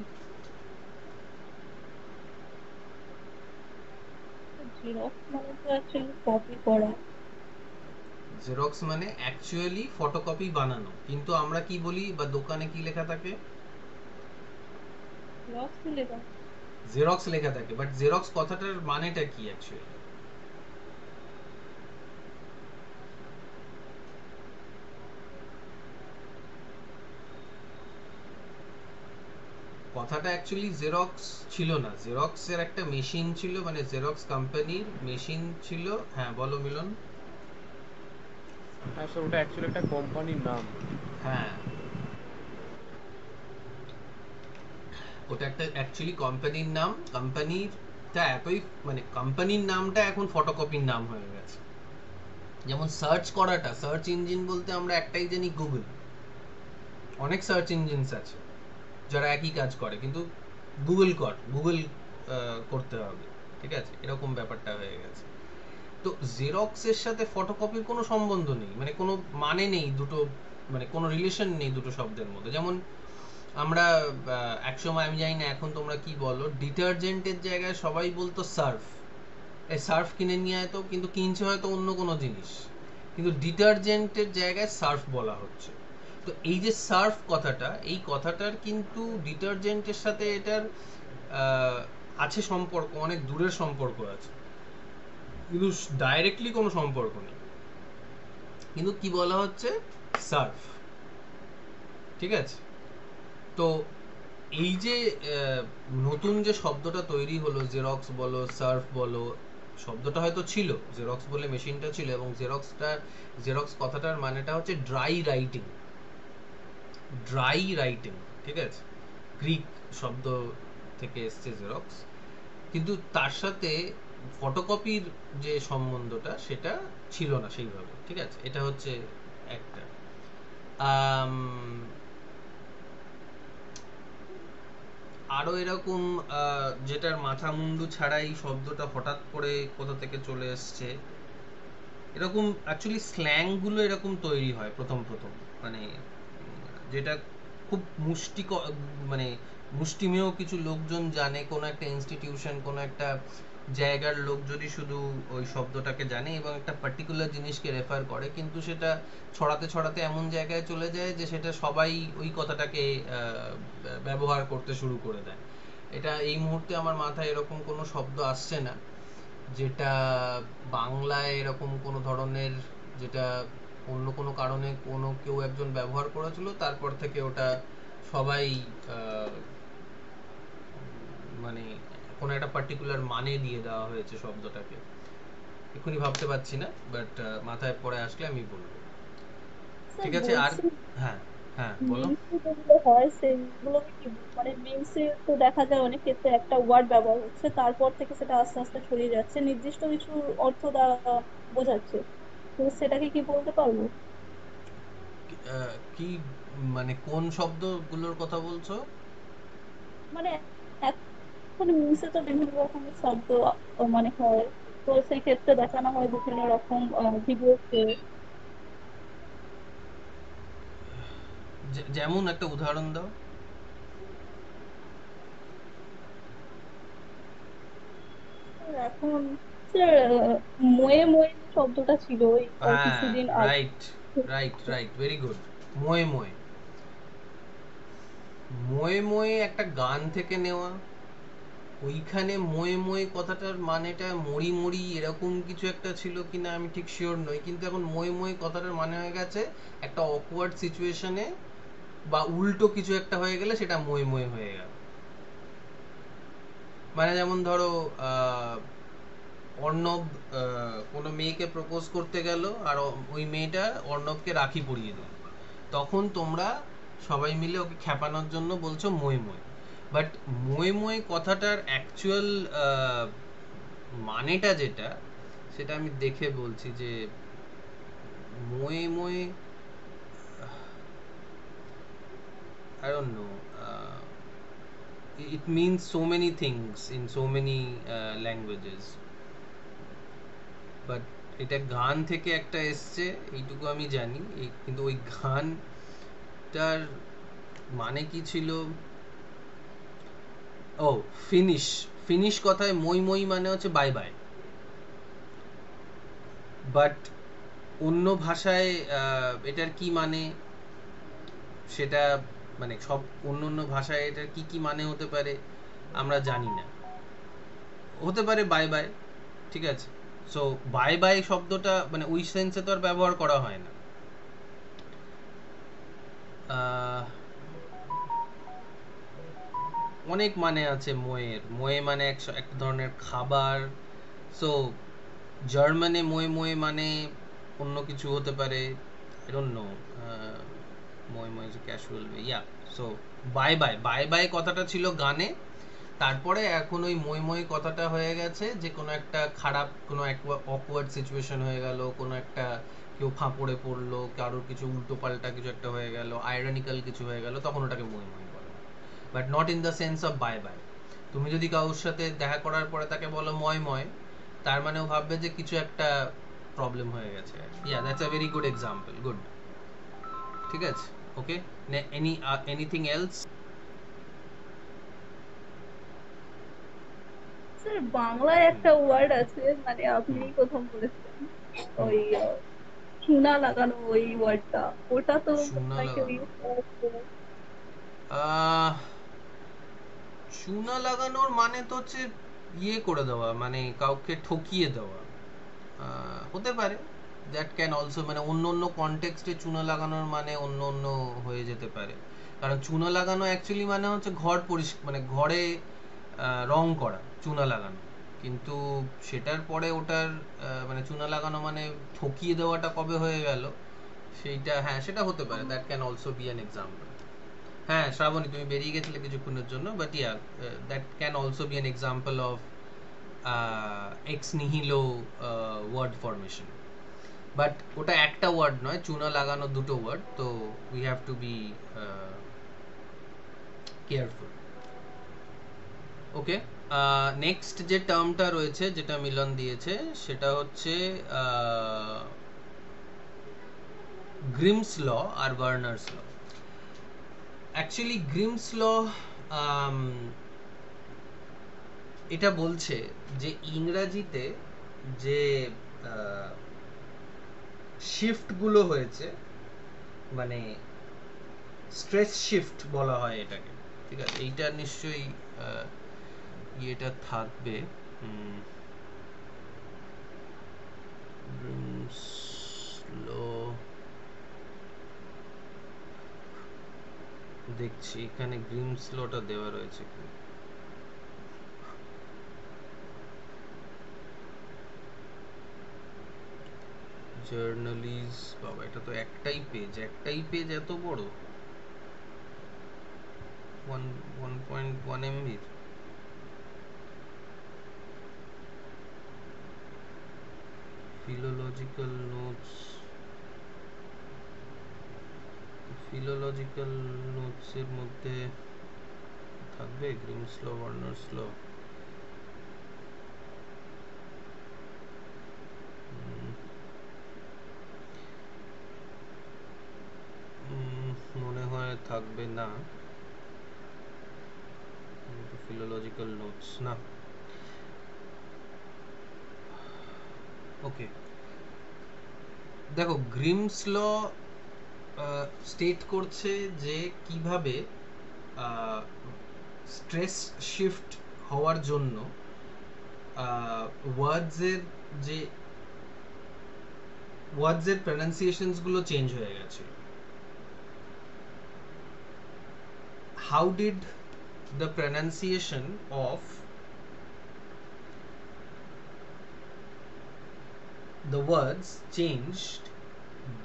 জেরক্স মানে তো অ্যাকচুয়ালি কপি করা। জেরক্স মানে অ্যাকচুয়ালি ফটোকপি বানানো, কিন্তু আমরা কি বলি বা দোকানে কি লেখা থাকে, জেরক্স লেখা। জেরক্স লেখা থাকে, বাট জেরক্স কথাটার মানেটা কি অ্যাকচুয়ালি? কথাটা অ্যাকচুয়ালি জেরক্স ছিল না, জেরক্সের একটা মেশিন ছিল, মানে জেরক্স কোম্পানির মেশিন ছিল। হ্যাঁ বলো মিলন। হ্যাঁ স্যার, ওটা অ্যাকচুয়ালি একটা কোম্পানির নাম। হ্যাঁ, ওটা একটা অ্যাকচুয়ালি কোম্পানির নাম। কোম্পানিটা এতই, মানে কোম্পানির নামটা এখন ফটোকপির নাম হয়ে গেছে। যেমন সার্চ করাটা, সার্চ ইঞ্জিন বলতে আমরা একটাই জানি গুগল, অনেক সার্চ ইঞ্জিনস আছে যারা একই কাজ করে, কিন্তু গুগল করতে হবে, ঠিক আছে? এরকম ব্যাপারটা হয়ে গেছে। তো জেরক্সের সাথে ফটোকপির কোনো সম্বন্ধ নেই, মানে কোনো মানে নেই দুটো, মানে কোনো রিলেশন নেই দুটো শব্দের মধ্যে। যেমন আমরা একসময়, আমি জানি না এখন তোমরা কি বলো, ডিটারজেন্টের জায়গায় সবাই বলতো সার্ফ। এই সার্ফ কিনে নিয়ে আয়, তো কিন্তু কিনছে হয়তো অন্য কোনো জিনিস, কিন্তু ডিটারজেন্টের জায়গায় সার্ফ বলা হচ্ছে। তো এই যে সার্ফ কথাটা, এই কথাটার কিন্তু ডিটারজেন্টের সাথে এটার আছে সম্পর্ক, অনেক দূরের সম্পর্ক আছে, কিন্তু ডাইরেক্টলি কোনো সম্পর্ক নেই। কিন্তু কি বলা হচ্ছে? সার্ফ। ঠিক আছে? তো এই যে নতুন যে শব্দটা তৈরি হলো, জেরক্স বলো, সার্ফ বলো, শব্দটা হয়তো ছিল, জেরক্স বলে মেশিনটা ছিল, এবং জেরক্স কথাটার মানেটা হচ্ছে ড্রাই রাইটিং। ড্রাই রাইটিং, ঠিক আছে, গ্রিক শব্দ থেকে এসছে জেরক্স। কিন্তু তার সাথে ফটোকপির যে সম্বন্ধটা সেটা ছিল না সেইভাবে। ঠিক আছে, এটা হচ্ছে একটা। আরো এরকম যেটার মাথা মুন্ডু ছাড়াই শব্দটা হঠাৎ করে কোথা থেকে চলে এসছে, এরকম অ্যাকচুয়ালি স্ল্যাং গুলো এরকম তৈরি হয় প্রথম মানে যেটা খুব মানে মুষ্টিমেয় কিছু লোকজন জানে, কোনো একটা ইনস্টিটিউশন, কোনো একটা জায়গার লোক যদি শুধু ওই শব্দটাকে জানে এবং একটা পার্টিকুলার জিনিসকে রেফার করে, কিন্তু সেটা ছড়াতে ছড়াতে এমন জায়গায় চলে যায় যে সেটা সবাই ওই কথাটাকে ব্যবহার করতে শুরু করে দেয়। এটা এই মুহূর্তে আমার মাথায় এরকম কোনো শব্দ আসছে না যেটা বাংলায় এরকম কোনো ধরনের, যেটা অন্য কোনো কারণে কেউ একজন ব্যবহার করেছিল, তারপর থেকে ওটা সবাই মানে কোনো একটা পার্টিকুলার মানে দিয়ে দেওয়া হয়েছে শব্দটাকে। এখনই ভাবতে পারছি না, বাট মাথায় পড়ে আসলে আমি বলবো। ঠিক আছে। আর হ্যাঁ, হ্যাঁ বলো। মিমসে যেগুলো হয় সেগুলো কি, মানে মিমসে তো দেখা যায় অনেক ক্ষেত্রে একটা ওয়ার্ড ব্যবহার হচ্ছে, তারপর থেকে সেটা আস্তে আস্তে ছড়িয়ে যাচ্ছে, নির্দিষ্ট কিছু অর্থ দ্বারা বোঝাচ্ছে। তো সেটাকে কি বলতে পারবো? কি মানে কোন শব্দগুলোর কথা বলছো? মানে এখন মিমসে তো বিভিন্ন রকমের শব্দ মানে হয়, তো সেই ক্ষেত্রে দেখানো হয় বিভিন্ন রকম ভিডিওতে। যেমন একটা উদাহরণ দাও। এখন স্যার, ময়ে ময়ে যে শব্দটা ছিল এই হ্যাঁ, কিছুদিন আগে। Right, right, right, very good. মোয়ে মোয়ে, মোয়ে মোয়ে একটা গান থেকে নেওয়া। ওইখানে মোয়ে মোয়ে কথাটার মানেটা মরি মরি এরকম কিছু একটা ছিল কিনা আমি ঠিক শিওর নই, কিন্তু এখন মোয়ে মোয়ে কথাটার মানে হয়ে গেছে একটা অকওয়ার্ড সিচুয়েশনে বা উল্টো কিছু একটা হয়ে গেলে সেটা মোয়ে মোয়ে হয়ে গেল। মানে যেমন ধরো অর্ণব কোনো মেয়েকে প্রপোজ করতে গেল, আর ওই মেয়েটা অর্ণবকে রাখি পরিয়ে দিল, তখন তোমরা সবাই মিলে ওকে খেপানোর জন্য বলছো মোয়ে মোয়ে। বাট মোয়ে মোয়ে কথাটার অ্যাকচুয়াল মানেটা যেটা, সেটা আমি দেখে বলছি যে মোয়ে মোয়ে, I don't know, it means so many things in so many languages, but এটা গান থেকে একটা এসছে এইটুকু আমি জানি। কিন্তু ওই গানটার মানে কি ছিল? ও, ফিনিশ। ফিনিশ কথায় মই মই মানে হচ্ছে বাই বাই, বাট অন্য ভাষায় এটার কি মানে সেটা, মানে সব অন্য অন্য ভাষায় এটার কি কি মানে হতে পারে আমরা জানি না। হতে পারে বাই বাই, ঠিক আছে। সো বাই বাই শব্দটা মানে ওই সেন্সে তো আর ব্যবহার করা হয় না। অনেক মানে আছে মোয়ের। মোয়ে মানে এক ধরনের খাবার। সো জার্মানে মোয়ে মোয়ে মানে অন্য কিছু হতে পারে, আই ডোন্ট নো। মোয়ে মোয়ে is casual way, yeah. So bye bye, bye bye কথাটা ছিল গানে, তারপরে এখন ওই মই মই কথাটা হয়ে গেছে যে কোনো একটা খারাপ, কোনো অকওয়ার্ড সিচুয়েশন হয়ে গেল, কোনো একটা কেউ ফাঁপড়ে পড়লো, কারোর কিছু উল্টো পাল্টা কিছু একটা হয়ে গেল, আইরনিক্যাল কিছু হয়ে গেল, তখন ওটাকে মই মই বলে, but not in the sense of bye bye. তুমি যদি কারোর সাথে দেখা করার পরে তাকে বলো ময় ময়, তার মানে ও ভাববে যে কিছু একটা প্রবলেম হয়ে গেছে। Yeah, that's a very good example. Good, ঠিক আছে, ওকে। Anything else? স্যার বাংলায় একটা ওয়ার্ড আছে, মানে আপনি প্রথম বলেছেন ওই চুনা লাগানো ওই ওয়ার্ডটা, ওটা তো চুনা মানে কেউ লাগানো, ইউজ করে। আহ চুনা লাগানোর মানে তো হচ্ছে ইয়ে করে দেওয়া, মানে কাউকে ঠকিয়ে দেওয়া। হতে পারে, দ্যাট ক্যান অলসো, মানে অন্য অন্য কনটেক্সটে চুনা লাগানোর মানে অন্য অন্য হয়ে যেতে পারে। কারণ চুনা লাগানো অ্যাকচুয়ালি মানে হচ্ছে ঘর মানে ঘরে রং করা, চুনা লাগানো। কিন্তু সেটার পরে ওটার মানে চুনা লাগানো মানে ঠকিয়ে দেওয়াটা কবে হয়ে গেল সেইটা, হ্যাঁ সেটা হতে পারে, that can also be an example. হ্যাঁ শ্রাবণী, তুমি বেরিয়ে গেছিলে কিছুক্ষণের জন্য, but yeah that can also be an example of ex nihilo word formation. But ওটা একটা ওয়ার্ড নয়, চুনা লাগানো দুটো ওয়ার্ড, তো we have to be careful. Okay, next যে টার্মটা রয়েছে যেটা মিলন দিয়েছে সেটা হচ্ছে গ্রিমস ল আর Verner's law. Actually Grimm's law এটা বলছে যে ইংরাজিতে যে শিফটগুলো হয়েছে, মানে স্ট্রেস শিফট বলা হয় এটাকে, ঠিক আছে? এইটা নিশ্চয়ই ইয়েটা থাকবে, দেখছি এখানে গ্রিমস লটা দেওয়া রয়েছে কি। জার্নালিজ, বাবা এটা তো একটাই পেজ এত বড়, 1.1 MB। ফিলোলজিক্যাল নোটস এর মধ্যে থাকবে গ্রিমস ল, ভার্নার্স ল? মনে হয় থাকবে না, ফিলোলজিক্যাল নোটস না। ওকে, দেখো গ্রিমস ল স্টেট করছে যে কিভাবে স্ট্রেস শিফট হওয়ার জন্য ওয়ার্ডসের প্রনাউন্সিয়েশনস গুলো চেঞ্জ হয়ে গেছে। How did the pronunciation of the words changed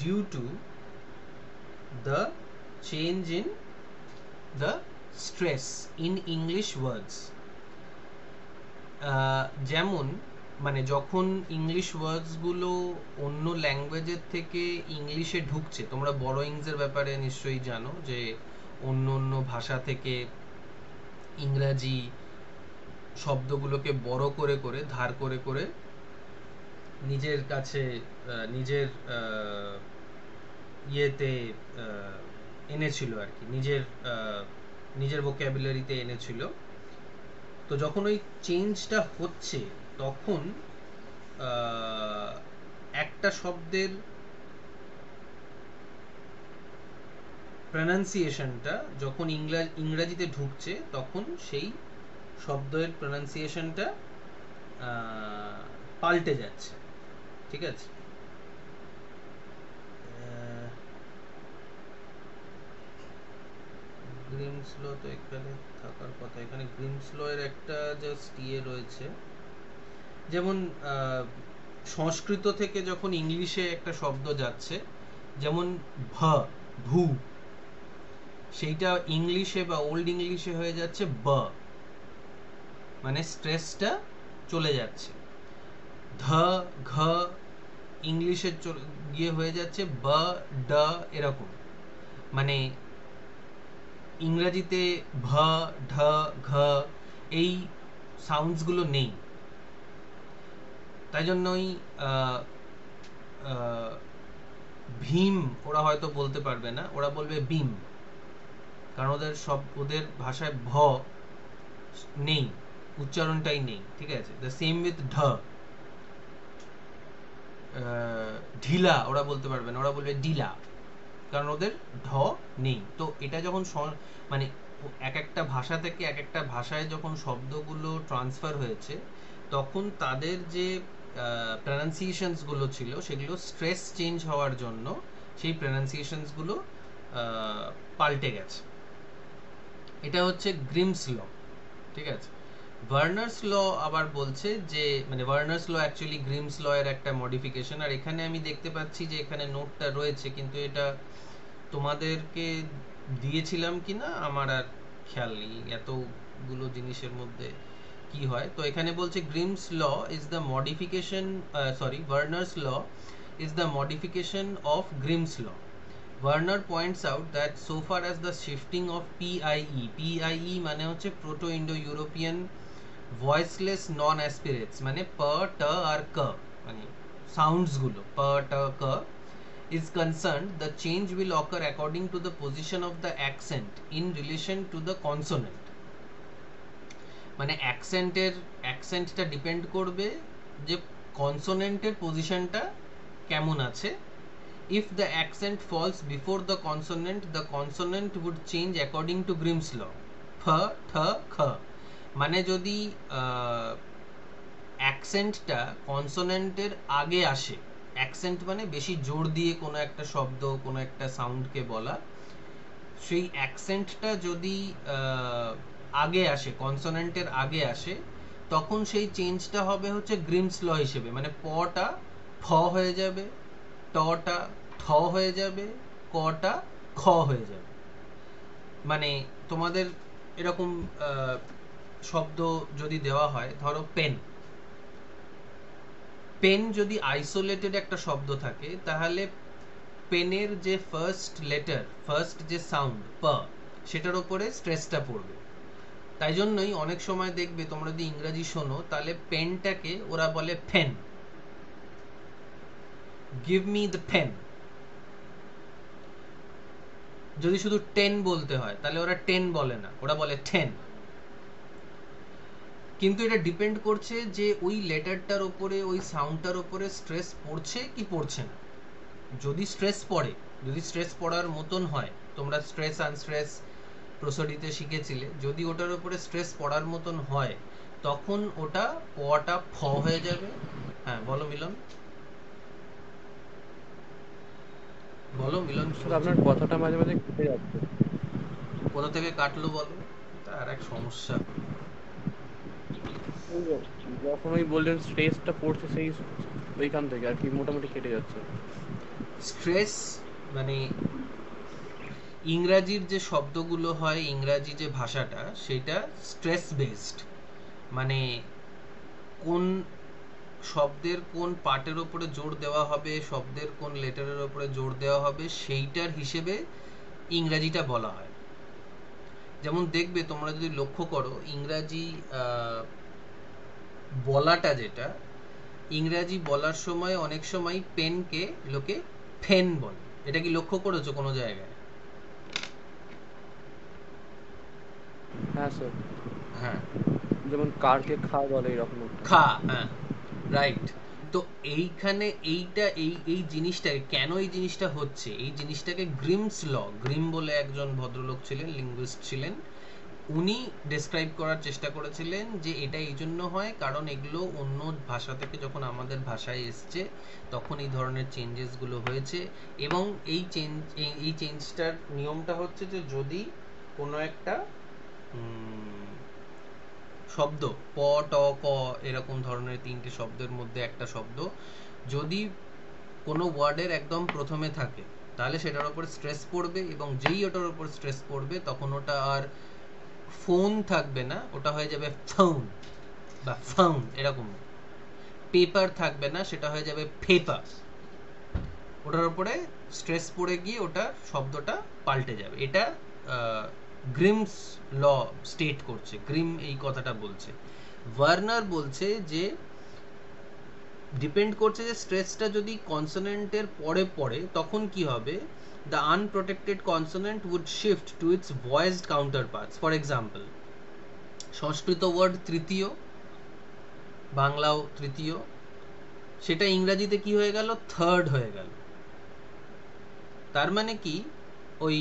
due to the change in the stress in English words? যেমন মানে যখন ইংলিশ ওয়ার্ডস গুলো অন্য ল্যাঙ্গুয়েজের থেকে ইংলিশে ঢুকছে, তোমরা বড়োইংস এর ব্যাপারে নিশ্চয়ই জানো যে অন্য অন্য ভাষা থেকে ইংরাজি শব্দগুলোকে বড় করে করে ধার করে করে নিজের কাছে নিজের ইয়েতে এনেছিল আর কি, নিজের ভোক্যাবুলারিতে এনেছিল। তো যখন ওই চেঞ্জটা হচ্ছে তখন একটা শব্দের প্রনাউন্সিয়েশনটা যখন ইংরাজিতে ঢুকছে তখন সেই শব্দের প্রনাউন্সিয়েশনটা পাল্টে যাচ্ছে, ঠিক আছে? গ্রিমস ল তো এখানে থাকার কথা, এখানে গ্রিমস ল এর একটা জাস্ট ইয়ে রয়েছে, যেমন সংস্কৃত থেকে যখন ইংলিশে একটা শব্দ যাচ্ছে, যেমন ভু, সেইটা ইংলিশে বা ওল্ড ইংলিশে হয়ে যাচ্ছে ব, মানে স্ট্রেসটা চলে যাচ্ছে। ঘ ইংলিশে গিয়ে হয়ে যাচ্ছে ব ড, এরকম, মানে ইংরেজিতে ভ ঢ ঘ এই সাউন্ডস গুলো নেই। তাই জন্যই ভীম ওরা হয়তো বলতে পারবে না, ওরা বলবে বিম, কারণ ওদের ভাষায় ভ নেই, উচ্চারণটাই নেই, ঠিক আছে। দ্য সেম উইথ ঢ, ঢিলা ওরা বলতে পারবে না, ওরা বলবে ডিলা, কারণ ওদের ঢ নেই। তো এটা যখন মানে এক একটা ভাষা থেকে এক একটা ভাষায় যখন শব্দগুলো ট্রান্সফার হয়েছে, তখন তাদের যে প্রনাউন্সিয়েশনস গুলো ছিল সেগুলো স্ট্রেস চেঞ্জ হওয়ার জন্য সেই প্রনাউন্সিয়েশনস গুলো পাল্টে গেছে। এটা হচ্ছে গ্রিমস ল, ঠিক আছে। ভার্নার্স ল আবার বলছে যে, মানে ভার্নার্স ল অ্যাকচুয়ালি গ্রিমস ল এর একটা মডিফিকেশন। আর এখানে আমি দেখতে পাচ্ছি যে এখানে নোটটা রয়েছে, কিন্তু এটা তোমাদেরকে দিয়েছিলাম কিনা আমার আর খেয়াল নেই, এতগুলো জিনিসের মধ্যে কি হয়। তো এখানে বলছে Grimm's law is the modification, sorry, Verner's law is the modification of Grimm's law. Werner points out that so far as the shifting of PIE মানে হচ্ছে প্রোটো ইন্ডো ইউরোপিয়ান ভয়েসলেস নন অ্যাসপিরেটস, মানে প ট আর ক, মানে সাউন্ডস গুলো প ট ক is concerned, the change will occur according to the position of the accent in relation to the consonant. মানে অ্যাকসেন্টটা ডিপেন্ড করবে যে কনসোনেন্টের পজিশনটা কেমন আছে। If the accent falls before the consonant would change according to Grimm's law. ফ ঠ খ, মানে যদি অ্যাকসেন্টটা কনসোনেন্টের আগে আসে, অ্যাকসেন্ট মানে বেশি জোর দিয়ে কোনো একটা শব্দ কোনো একটা সাউন্ডকে বলা, সেই অ্যাকসেন্টটা যদি আগে আসে, কনসোনেন্টের আগে আসে, তখন সেই চেঞ্জটা হবে হচ্ছে গ্রিমস ল হিসেবে। মানে পটা ফ হয়ে যাবে, টটা ঠ হয়ে যাবে, কটা খ হয়ে যাবে। মানে তোমাদের এরকম শব্দ যদি দেওয়া হয়, ধরো পেন, পেন যদি আইসোলেটেড একটা শব্দ থাকে, তাহলে পেনের যে ফার্স্ট লেটার, ফার্স্ট যে সাউন্ড প, সেটার উপরে স্ট্রেসটা পড়বে। তাই জন্যই অনেক সময় দেখবে তোমরা যদি ইংরেজি শোনো, তাহলে পেনটাকে ওরা বলে ফেন, গিভ মি দ্য পেন। যদি শুধু টেন বলতে হয়, তাহলে ওরা টেন বলে না, ওরা বলে টেন। কিন্তু এটা ডিপেন্ড করছে যে ওই লেটারটার উপরে, ওই সাউন্ডটার উপরে স্ট্রেস পড়ছে কি পড়ছে না। যদি স্ট্রেস পড়ে, যদি স্ট্রেস পড়ার মতন হয়, তোমরা স্ট্রেস আনস্ট্রেস প্রসডিতে শিখেছিলে, যদি ওটার উপরে স্ট্রেস পড়ার মতন হয়, তখন ওটা পটা ফ হয়ে যাবে। হ্যাঁ বলো মিলন, বলো মিলন। আপনার কথাটা মাঝে মাঝে কেটে যাচ্ছে। কোথা থেকে কাটলো বলো, তার এক সমস্যা। যখন ওই বললেন স্ট্রেসটা পড়ছে, সেই ওইখান থেকে আর কি মোটামুটি কেটে যাচ্ছে। স্ট্রেস মানে ইংরাজির যে শব্দগুলো হয়, ইংরাজি যে ভাষাটা, সেটা স্ট্রেস বেসড। মানে কোন শব্দের কোন পার্টের উপরে জোর দেওয়া হবে, শব্দের কোন লেটারের উপরে জোর দেওয়া হবে, সেইটার হিসেবে ইংরাজিটা বলা হয়। যেমন দেখবে তোমরা যদি লক্ষ্য করো, ইংরাজি বলাটা যেটা, ইংরাজি বলার সময় অনেক সময় পেনকে লোকে ফেন বলে। এটা কি লক্ষ্য করেছো কোনো জায়গায়? হ্যাঁ স্যার। হ্যাঁ, যেমন কারকে খা বলে, এরকম খা, হ্যাঁ রাইট। তো এইখানে এইটা এই জিনিসটাকে কেন, এই জিনিসটা হচ্ছে, এই জিনিসটাকে গ্রিমস ল, গ্রিম বলে একজন ভদ্রলোক ছিলেন, লিঙ্গুইস্ট ছিলেন, উনি ডেসক্রাইব করার চেষ্টা করেছিলেন যে এটা এই জন্য হয় কারণ এগুলো অন্য ভাষা থেকে যখন আমাদের ভাষায় এসছে, তখন এই ধরনের চেঞ্জেসগুলো হয়েছে। এবং এই চেঞ্জটার নিয়মটা হচ্ছে যে যদি কোনো একটা শব্দ প ট ক এরকম ধরনের তিনটে শব্দের মধ্যে একটা শব্দ যদি কোনো ওয়ার্ডের একদম প্রথমে থাকে, তাহলে সেটার উপর স্ট্রেস পড়বে, এবং যেই ওটার উপর স্ট্রেস পড়বে তখন ওটা আর ফোন থাকবে না, ওটা হয়ে যাবে ফোন বা ফাউন এরকম। পেপার থাকবে না, সেটা হয়ে যাবে পেপার। ওটার উপরে স্ট্রেস পড়ে গিয়ে ওটার শব্দটা পাল্টে যাবে। এটা গ্রিমস ল স্টেট করছে, গ্রিম এই কথাটা বলছে। ভার্নার বলছে যে ডিপেন্ড করছে যে স্ট্রেসটা যদি কনসোনেন্টের পরে পড়ে, তখন কি হবে, the unprotected consonant would shift to its voiced counterparts. For example, সংস্কৃত ওয়ার্ড তৃতীয়, বাংলাও তৃতীয়, সেটা ইংরাজিতে কি হয়ে গেল, থার্ড হয়ে গেল। তার মানে কি ওই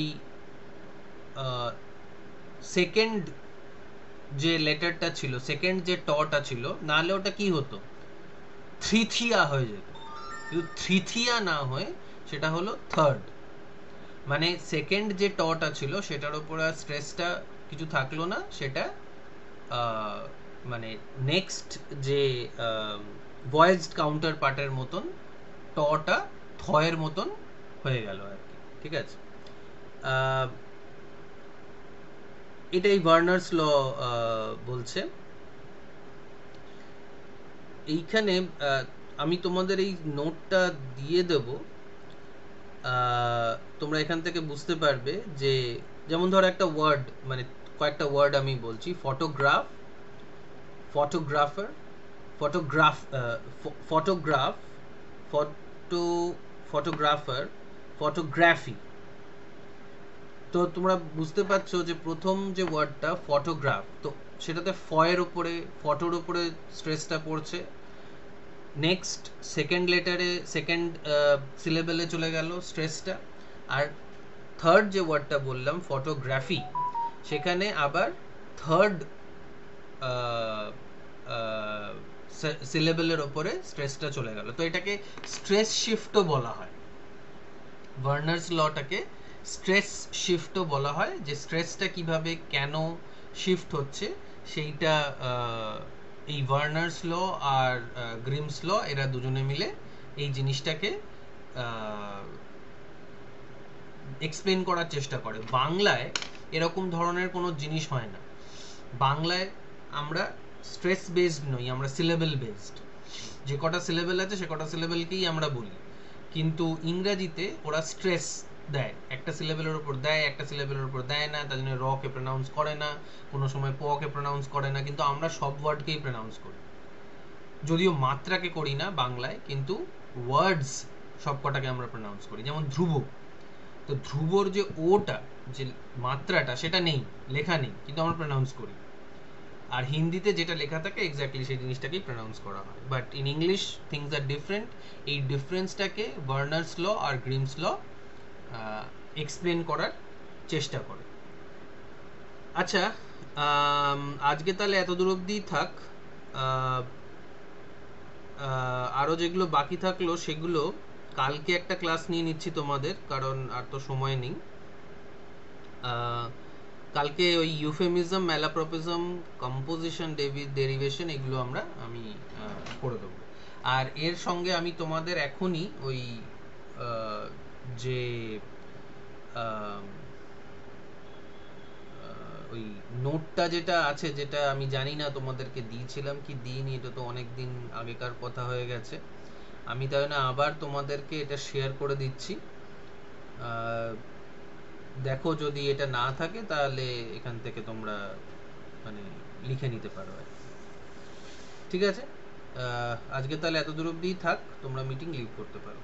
সেকেন্ড যে লেটারটা ছিল, সেকেন্ড যে টটা ছিল, নাহলে ওটা কি হতো, তৃতীয়া হয়ে যেত। কিন্তু তৃতীয়া না হয়ে সেটা হলো থার্ড। মানে সেকেন্ড যে টটা ছিল সেটার উপর আর স্ট্রেসটা কিছু থাকলো না, সেটা মানে নেক্সট যে ভয়েসড কাউন্টার পার্টের মতন টটা থয়ের মতন হয়ে গেল আর কি। ঠিক আছে, এটাই ভার্নার্স ল বলছে। এইখানে আমি তোমাদের এই নোটটা দিয়ে দেব, তোমরা এখান থেকে বুঝতে পারবে যে যেমন ধরো একটা ওয়ার্ড, মানে কয়েকটা ওয়ার্ড আমি বলছি, photograph, photographer, photograph, photograph, photographer, photography. তো তোমরা বুঝতে পারছো যে প্রথম যে ওয়ার্ডটা ফটোগ্রাফ, তো সেটাতে ফয়ের উপরে, ফটোর উপরে স্ট্রেসটা পড়ছে। নেক্সট সেকেন্ড লেটারে, সেকেন্ড সিলেবেলে চলে গেল স্ট্রেসটা। আর থার্ড যে ওয়ার্ডটা বললাম ফটোগ্রাফি, সেখানে আবার থার্ড সিলেবেলের ওপরে স্ট্রেসটা চলে গেল। তো এটাকে স্ট্রেস শিফটও বলা হয়। ভার্নার্স লটাকে স্ট্রেস শিফটও বলা হয়, যে স্ট্রেসটা কিভাবে কেন শিফট হচ্ছে সেইটা এই ভার্নার্স ল আর গ্রিমস ল এরা দুজনে মিলে এই জিনিসটাকে এক্সপ্লেন করার চেষ্টা করে। বাংলায় এরকম ধরনের কোনো জিনিস হয় না। বাংলায় আমরা স্ট্রেস বেসড নই, আমরা সিলেবেল বেসড। যে কটা সিলেবেল আছে সে কটা সিলেবেলকেই আমরা বলি। কিন্তু ইংরেজিতে ওরা স্ট্রেস দেয়, একটা সিলেবেলের উপর দেয়, একটা সিলেবেলের উপর দেয় না, তার জন্য র কে প্রনাউন্স করে না, কোনো সময় প কে প্রনাউন্স করে না। কিন্তু আমরা সব ওয়ার্ডকেই প্রনাউন্স করি, যদিও মাত্রাকে করি না বাংলায়, কিন্তু ওয়ার্ডস সব কটাকে আমরা প্রনাউন্স করি। যেমন ধ্রুব, তো ধ্রুবর যে ওটা, যে মাত্রাটা, সেটা নেই, লেখা নেই, কিন্তু আমরা প্রনাউন্স করি। আর হিন্দিতে যেটা লেখা থাকে এক্স্যাক্টলি সেই জিনিসটাকেই প্রনাউন্স করা হয়। But in English things are different. এই ডিফারেন্সটাকে ভার্নার্স ল আর গ্রিমস ল এক্সপ্লেন করার চেষ্টা করে। আচ্ছা, আজকে তাহলে এত দূর অবধিই থাক। আরও যেগুলো বাকি থাকলো সেগুলো কালকে একটা ক্লাস নিয়ে নিচ্ছি তোমাদের, কারণ আর তো সময় নেই। কালকে ওই ইউফেমিজম, ম্যালাপ্রপিজম, কম্পোজিশন, ডেরিভেশন, এগুলো আমি করে দেবো। আর এর সঙ্গে আমি তোমাদের এখনই ওই যে ওই নোটটা যেটা আছে, যেটা আমি জানি না তোমাদেরকে দিয়েছিলাম কি দিইনি, এটা তো অনেক দিন আগেকার কথা হয়ে গেছে, আমি তাই না আবার তোমাদেরকে এটা শেয়ার করে দিচ্ছি। দেখো, যদি এটা না থাকে তাহলে এখান থেকে তোমরা মানে লিখে নিতে পারো। ঠিক আছে, আজকে তাহলে এত দূর অবধিই থাক, তোমরা মিটিং লিভ করতে পারো।